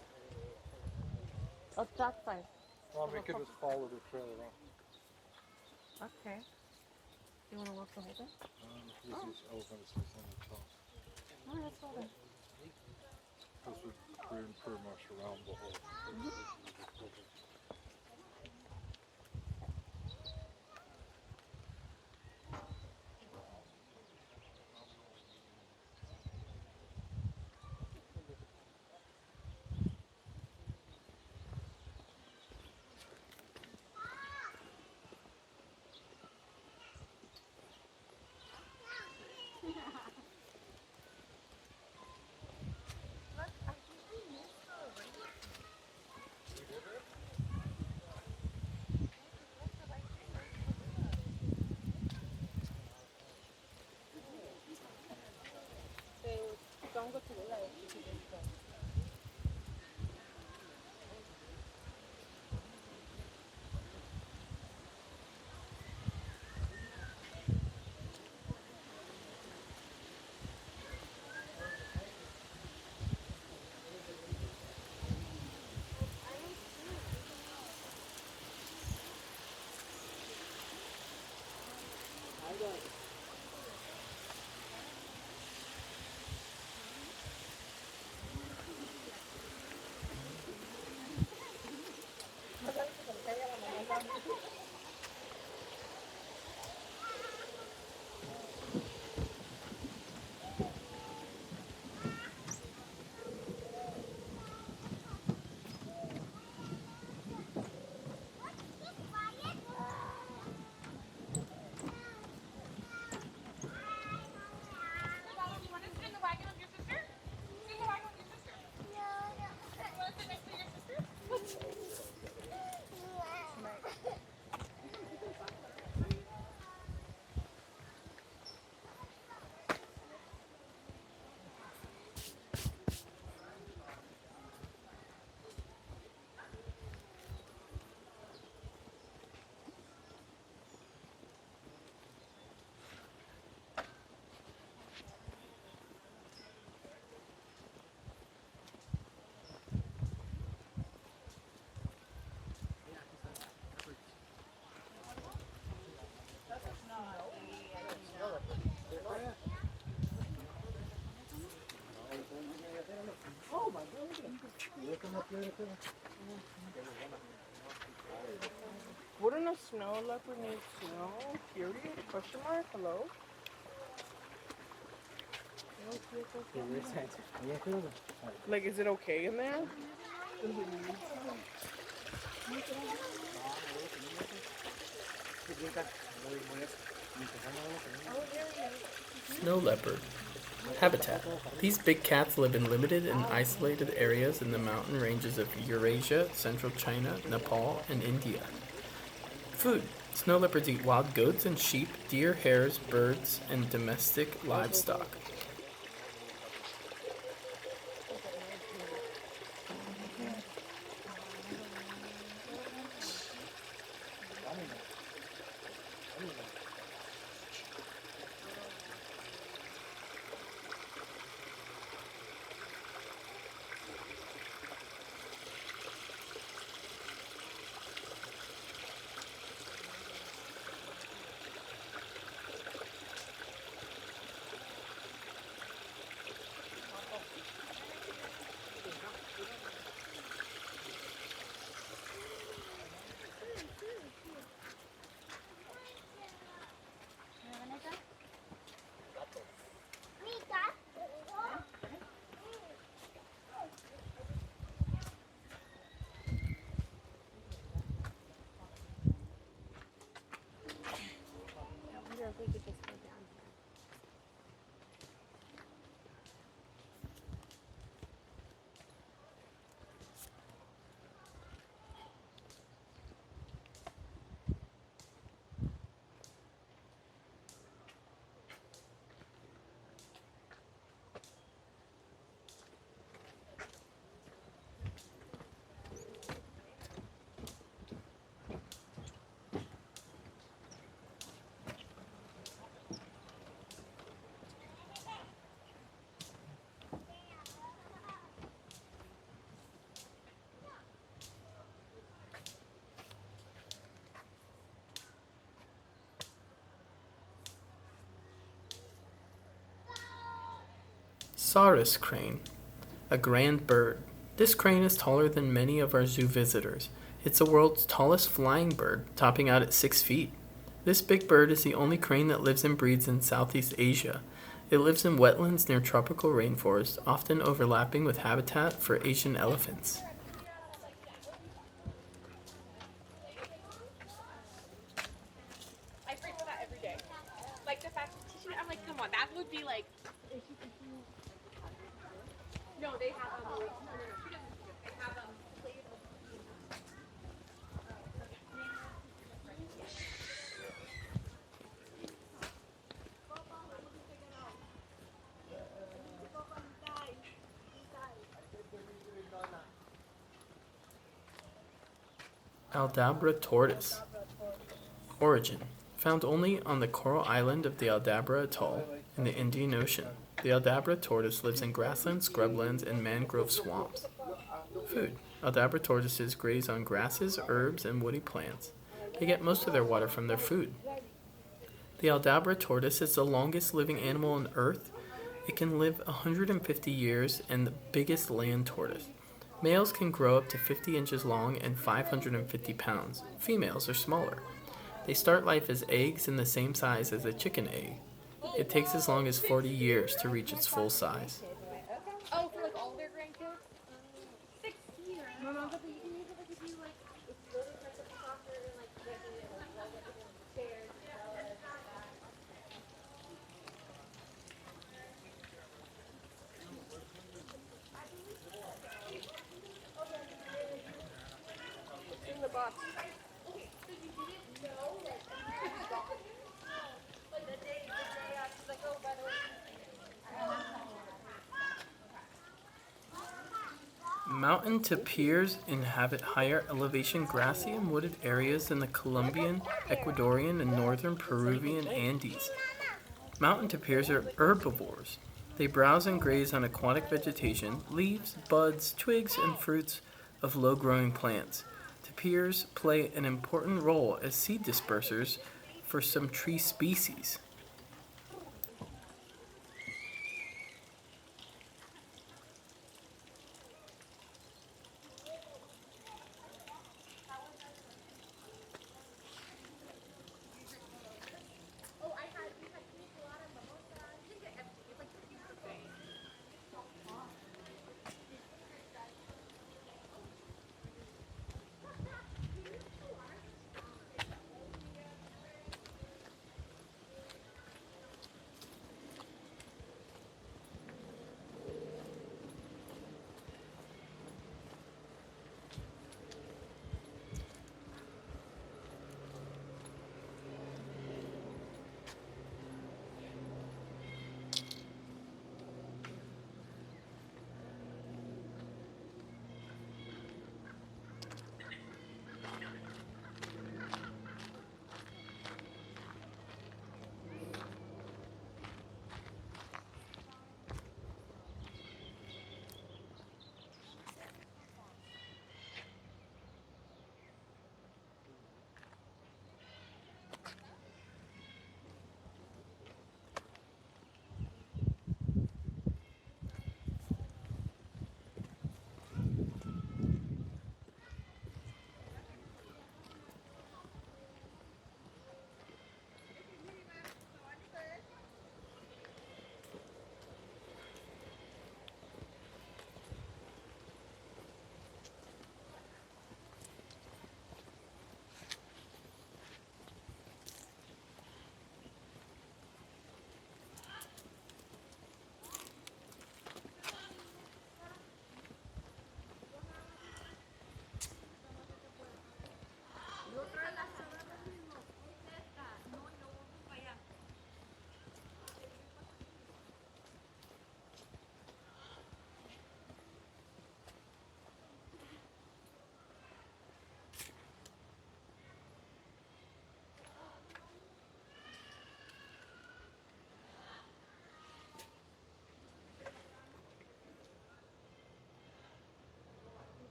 Oh, that's fine. Well, we could just follow the trail around. Okay. You want to walk the whole thing? This is elephants or something. No, that's all right. This would bring pretty much around the whole. Don't go to the left. Wouldn't a snow leopard need snow? Period? Question mark? Hello? Like, is it okay in there? Snow leopard. Habitat. These big cats live in limited and isolated areas in the mountain ranges of Eurasia, central China, Nepal, and India. Food. Snow leopards eat wild goats and sheep, deer, hares, birds, and domestic livestock. Saurus crane, a grand bird. This crane is taller than many of our zoo visitors. It's the world's tallest flying bird, topping out at 6 feet. This big bird is the only crane that lives and breeds in Southeast Asia. It lives in wetlands near tropical rainforests, often overlapping with habitat for Asian elephants. I pray for that every day. Like the fact that teaching, I'm like, come on, that would be like. No, they have no, she doesn't. They have played. Aldabra tortoise. Origin. Found only on the coral island of the Aldabra Atoll in the Indian Ocean. The Aldabra tortoise lives in grasslands, scrublands, and mangrove swamps. Food. Aldabra tortoises graze on grasses, herbs, and woody plants. They get most of their water from their food. The Aldabra tortoise is the longest living animal on Earth. It can live 150 years and the biggest land tortoise. Males can grow up to 50 inches long and 550 pounds. Females are smaller. They start life as eggs in the same size as a chicken egg. It takes as long as 40 years to reach its full size. Oh, for like all their grandkids? 6 years. No, no, but you can use it like if you like. It's really like a soccer and like chairs. It's in the box. Okay, so you didn't know that you got it? Like the day she's like, oh, by the way. Mountain tapirs inhabit higher elevation grassy and wooded areas in the Colombian, Ecuadorian, and northern Peruvian Andes. Mountain tapirs are herbivores. They browse and graze on aquatic vegetation, leaves, buds, twigs, and fruits of low-growing plants. Tapirs play an important role as seed dispersers for some tree species.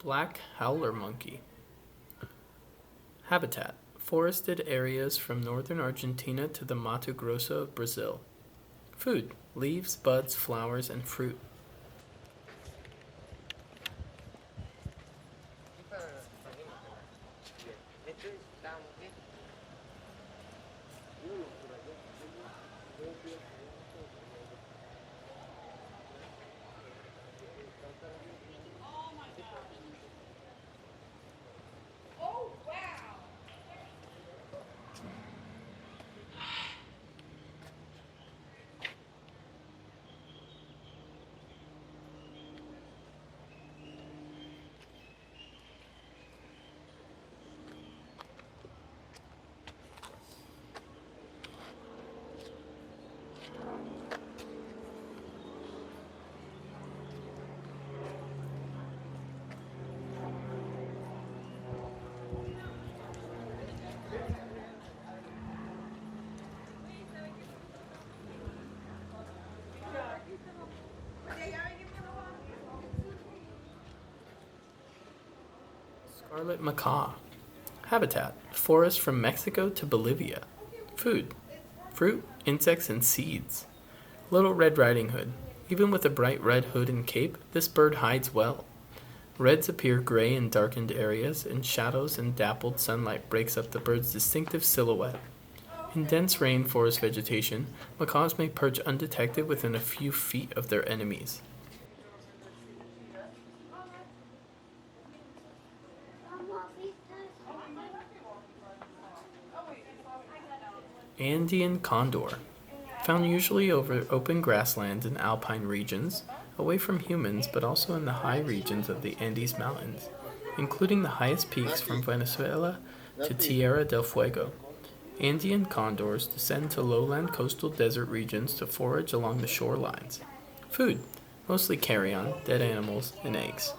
Black howler monkey. Habitat: forested areas from northern Argentina to the Mato Grosso of Brazil. Food: leaves, buds, flowers, and fruit. Scarlet macaw. Habitat: forest from Mexico to Bolivia. Food: fruit, insects, and seeds. Little Red Riding Hood. Even with a bright red hood and cape, this bird hides well. Reds appear gray in darkened areas, and shadows and dappled sunlight breaks up the bird's distinctive silhouette. In dense rainforest vegetation, macaws may perch undetected within a few feet of their enemies. Andean condor. Found usually over open grasslands in alpine regions, away from humans but also in the high regions of the Andes Mountains, including the highest peaks from Venezuela to Tierra del Fuego. Andean condors descend to lowland coastal desert regions to forage along the shorelines. Food: mostly carrion, dead animals, and eggs.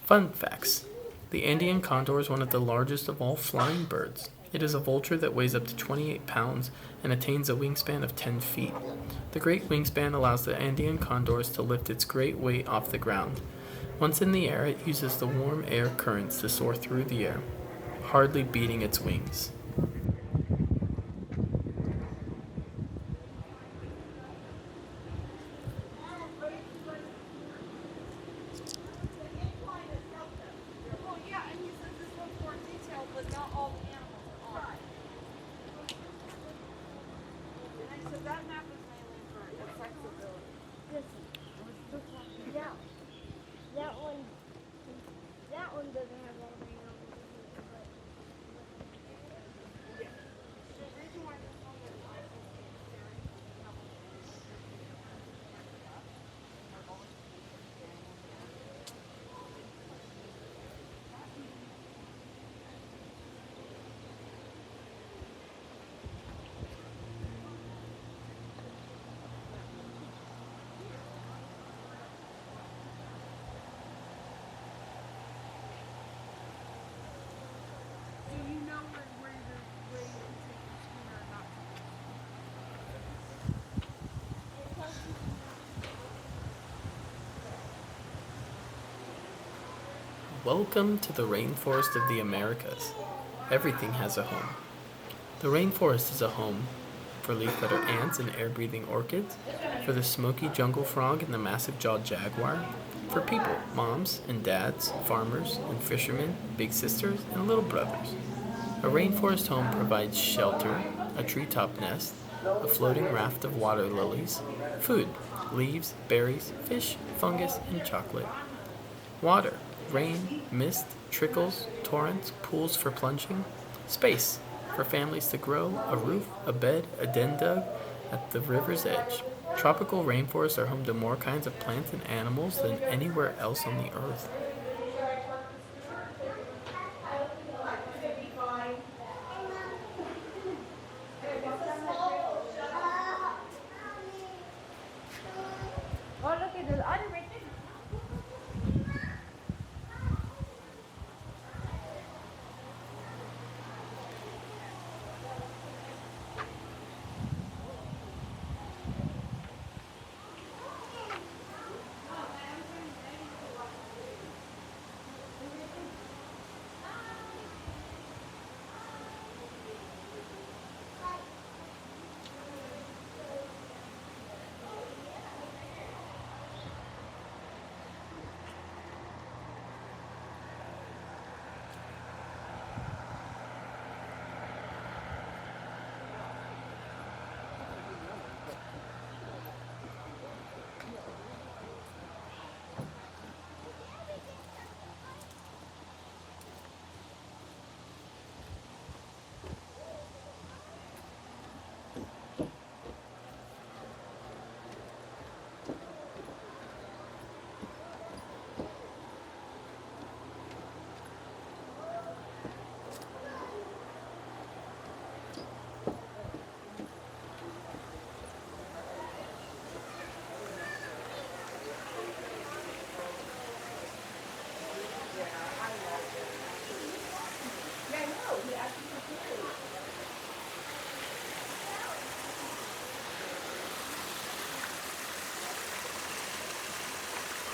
Fun facts: the Andean condor is one of the largest of all flying birds. It is a vulture that weighs up to 28 pounds and attains a wingspan of 10 feet. The great wingspan allows the Andean condors to lift its great weight off the ground. Once in the air, it uses the warm air currents to soar through the air, hardly beating its wings. That one doesn't have all the animals. Welcome to the Rainforest of the Americas. Everything has a home. The rainforest is a home for leaf-cutter ants and air-breathing orchids, for the smoky jungle frog and the massive-jawed jaguar, for people, moms and dads, farmers and fishermen, big sisters and little brothers. A rainforest home provides shelter, a treetop nest, a floating raft of water lilies, food, leaves, berries, fish, fungus, and chocolate. Water, rain, mist, trickles, torrents, pools for plunging, space for families to grow, a roof, a bed, a den dug at the river's edge. Tropical rainforests are home to more kinds of plants and animals than anywhere else on the earth. Oh, look at the other right there.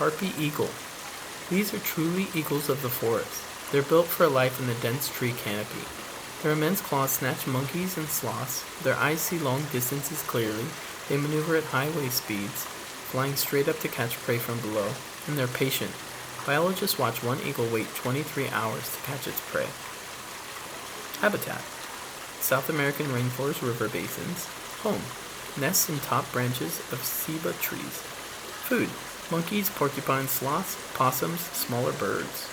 Harpy Eagle. These are truly eagles of the forest. They're built for a life in the dense tree canopy. Their immense claws snatch monkeys and sloths. Their eyes see long distances clearly. They maneuver at highway speeds, flying straight up to catch prey from below. And they're patient. Biologists watch one eagle wait 23 hours to catch its prey. Habitat: South American rainforest river basins. Home: nests in top branches of ceiba trees. Food: monkeys, porcupines, sloths, possums, smaller birds.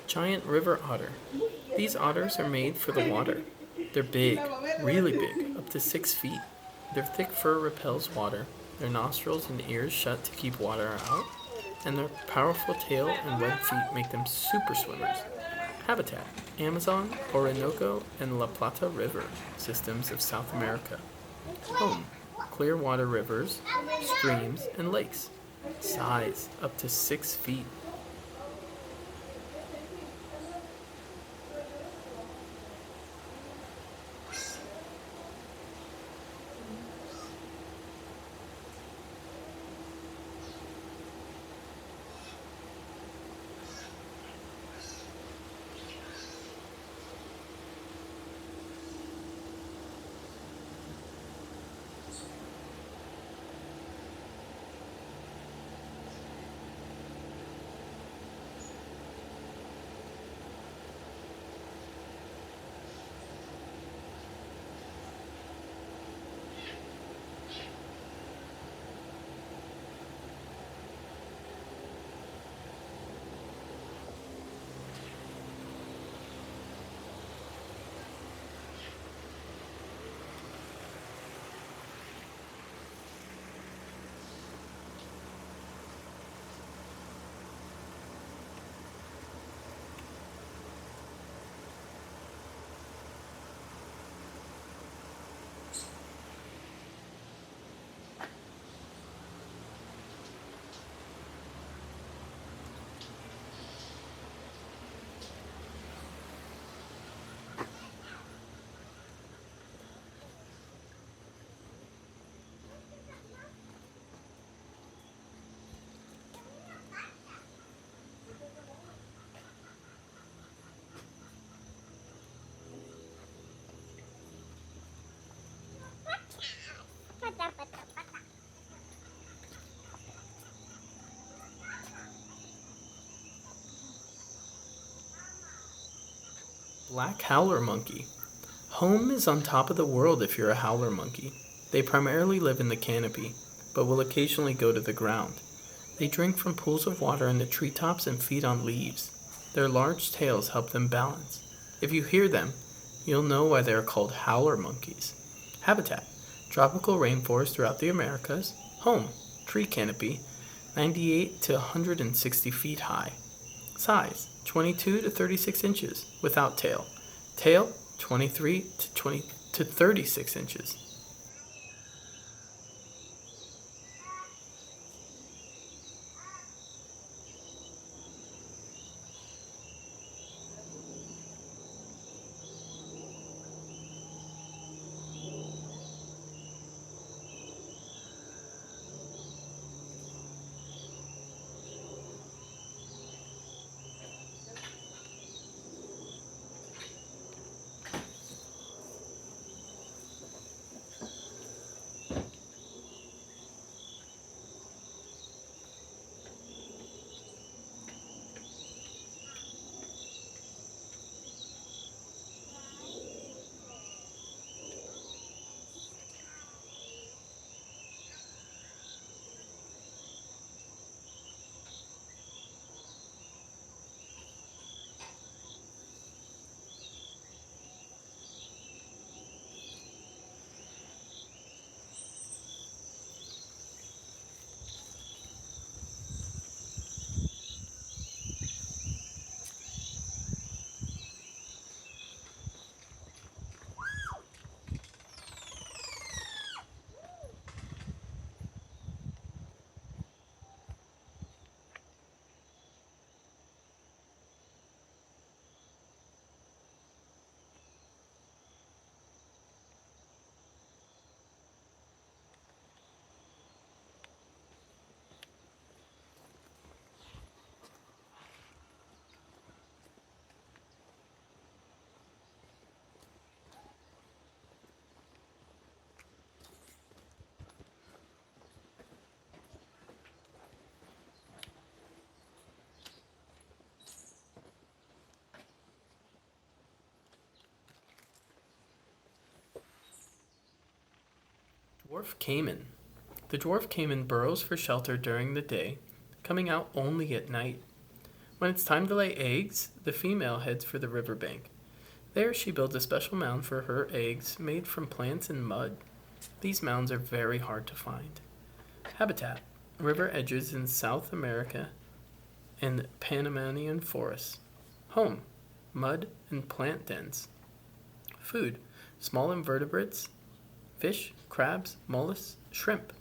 Giant river otter. These otters are made for the water. They're big, really big, up to 6 feet. Their thick fur repels water. Their nostrils and ears shut to keep water out. And their powerful tail and web feet make them super swimmers. Habitat: Amazon, Orinoco, and La Plata River systems of South America. Home: clear water rivers, streams, and lakes. Size: up to 6 feet. black howler monkey. Home is on top of the world if you're a howler monkey. They primarily live in the canopy, but will occasionally go to the ground. They drink from pools of water in the treetops and feed on leaves. Their large tails help them balance. If you hear them, you'll know why they are called howler monkeys. Habitat: tropical rainforest throughout the Americas. Home: tree canopy, 98 to 160 feet high. Size: 22 to 36 inches, without tail. Tail: 23 to 36 inches. Dwarf caiman. The dwarf caiman burrows for shelter during the day, coming out only at night. When it's time to lay eggs, the female heads for the riverbank. There she builds a special mound for her eggs made from plants and mud. These mounds are very hard to find. Habitat: river edges in South America and Panamanian forests. Home: mud and plant dens. Food: small invertebrates, fish, crabs, mollusks, shrimp.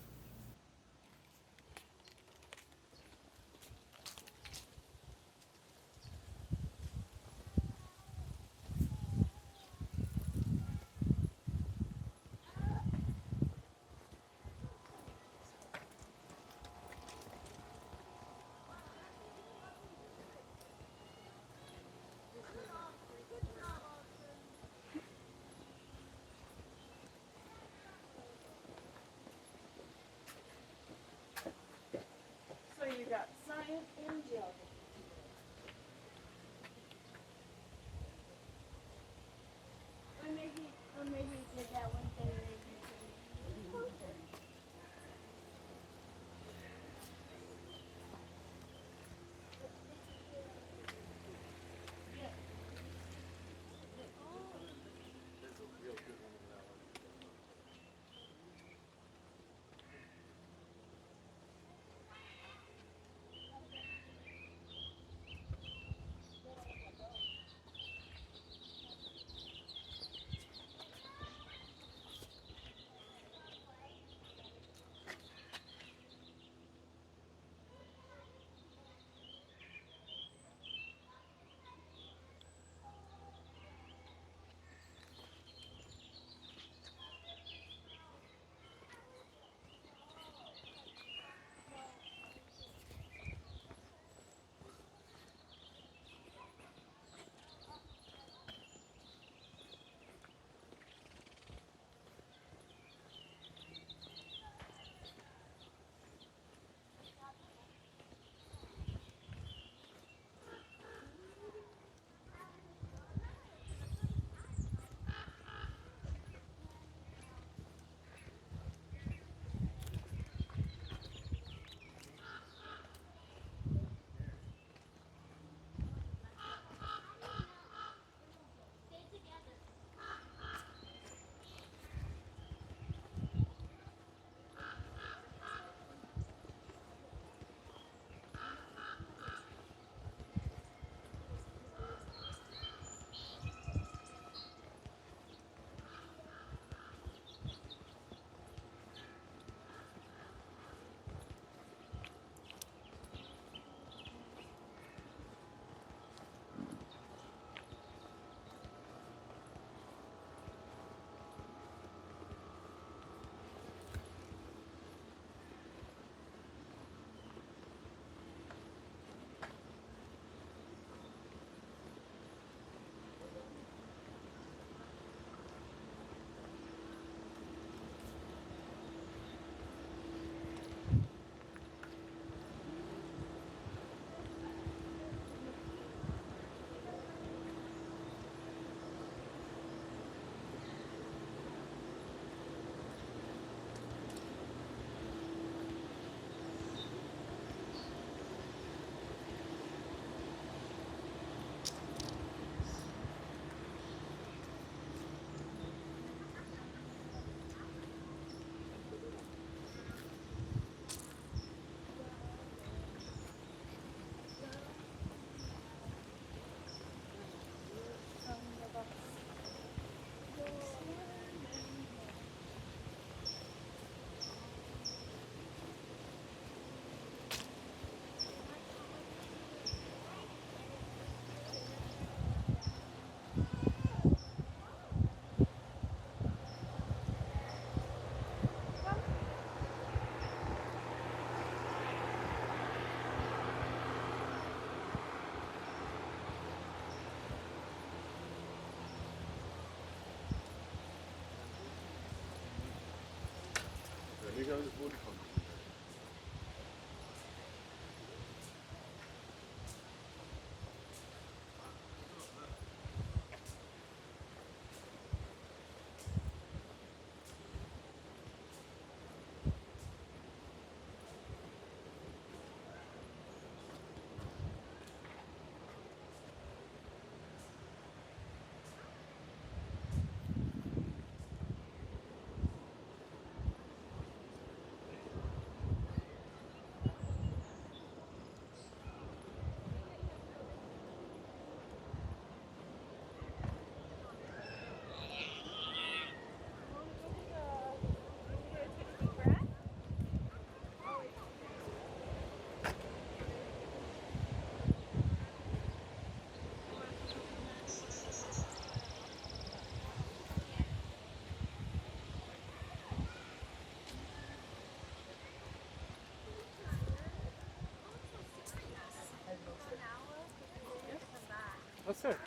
What's that?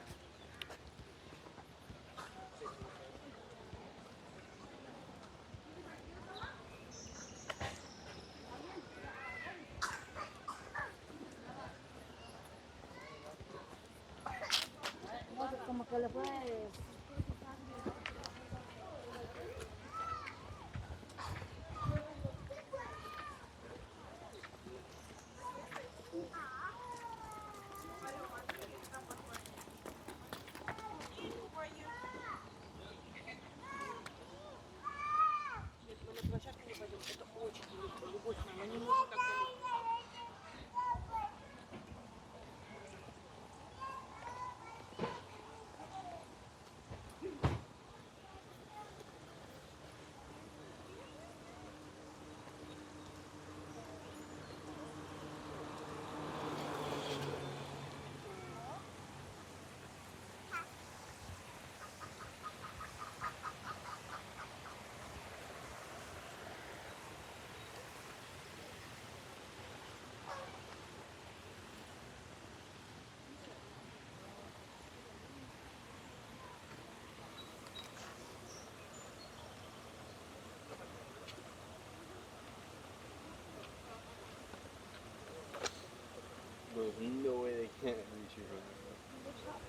There's no way they can't reach you from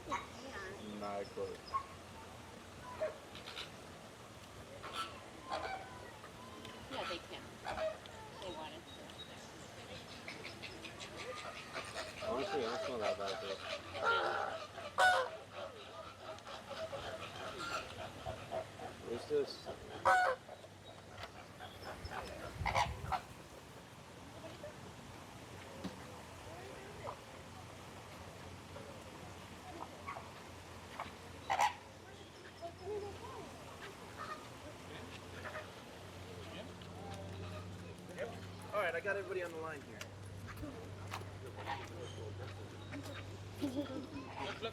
there. Not close. Yeah, they can. They wanted to. Honestly, that's not that bad though. Where's this? Alright, I got everybody on the line here. Look.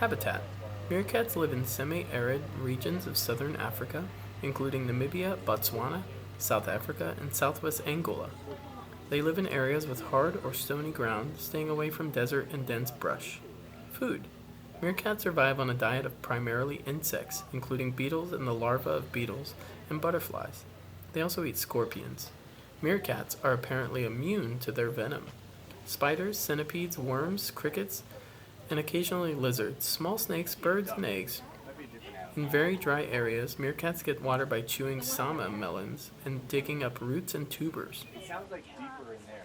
Habitat. Meerkats live in semi-arid regions of southern Africa, including Namibia, Botswana, South Africa, and southwest Angola. They live in areas with hard or stony ground, staying away from desert and dense brush. Food. Meerkats survive on a diet of primarily insects, including beetles and the larvae of beetles, and butterflies. They also eat scorpions. Meerkats are apparently immune to their venom. Spiders, centipedes, worms, crickets, and occasionally lizards, small snakes, birds, and eggs. In very dry areas, meerkats get water by chewing sama melons and digging up roots and tubers. It sounds like deeper in there.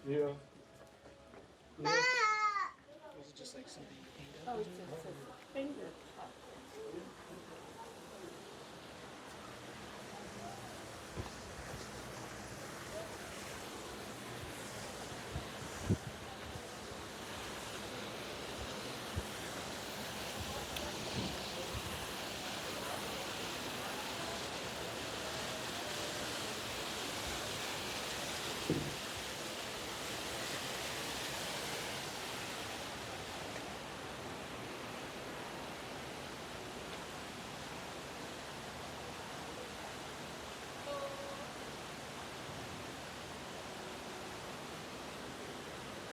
Yeah. Oh, it's a finger.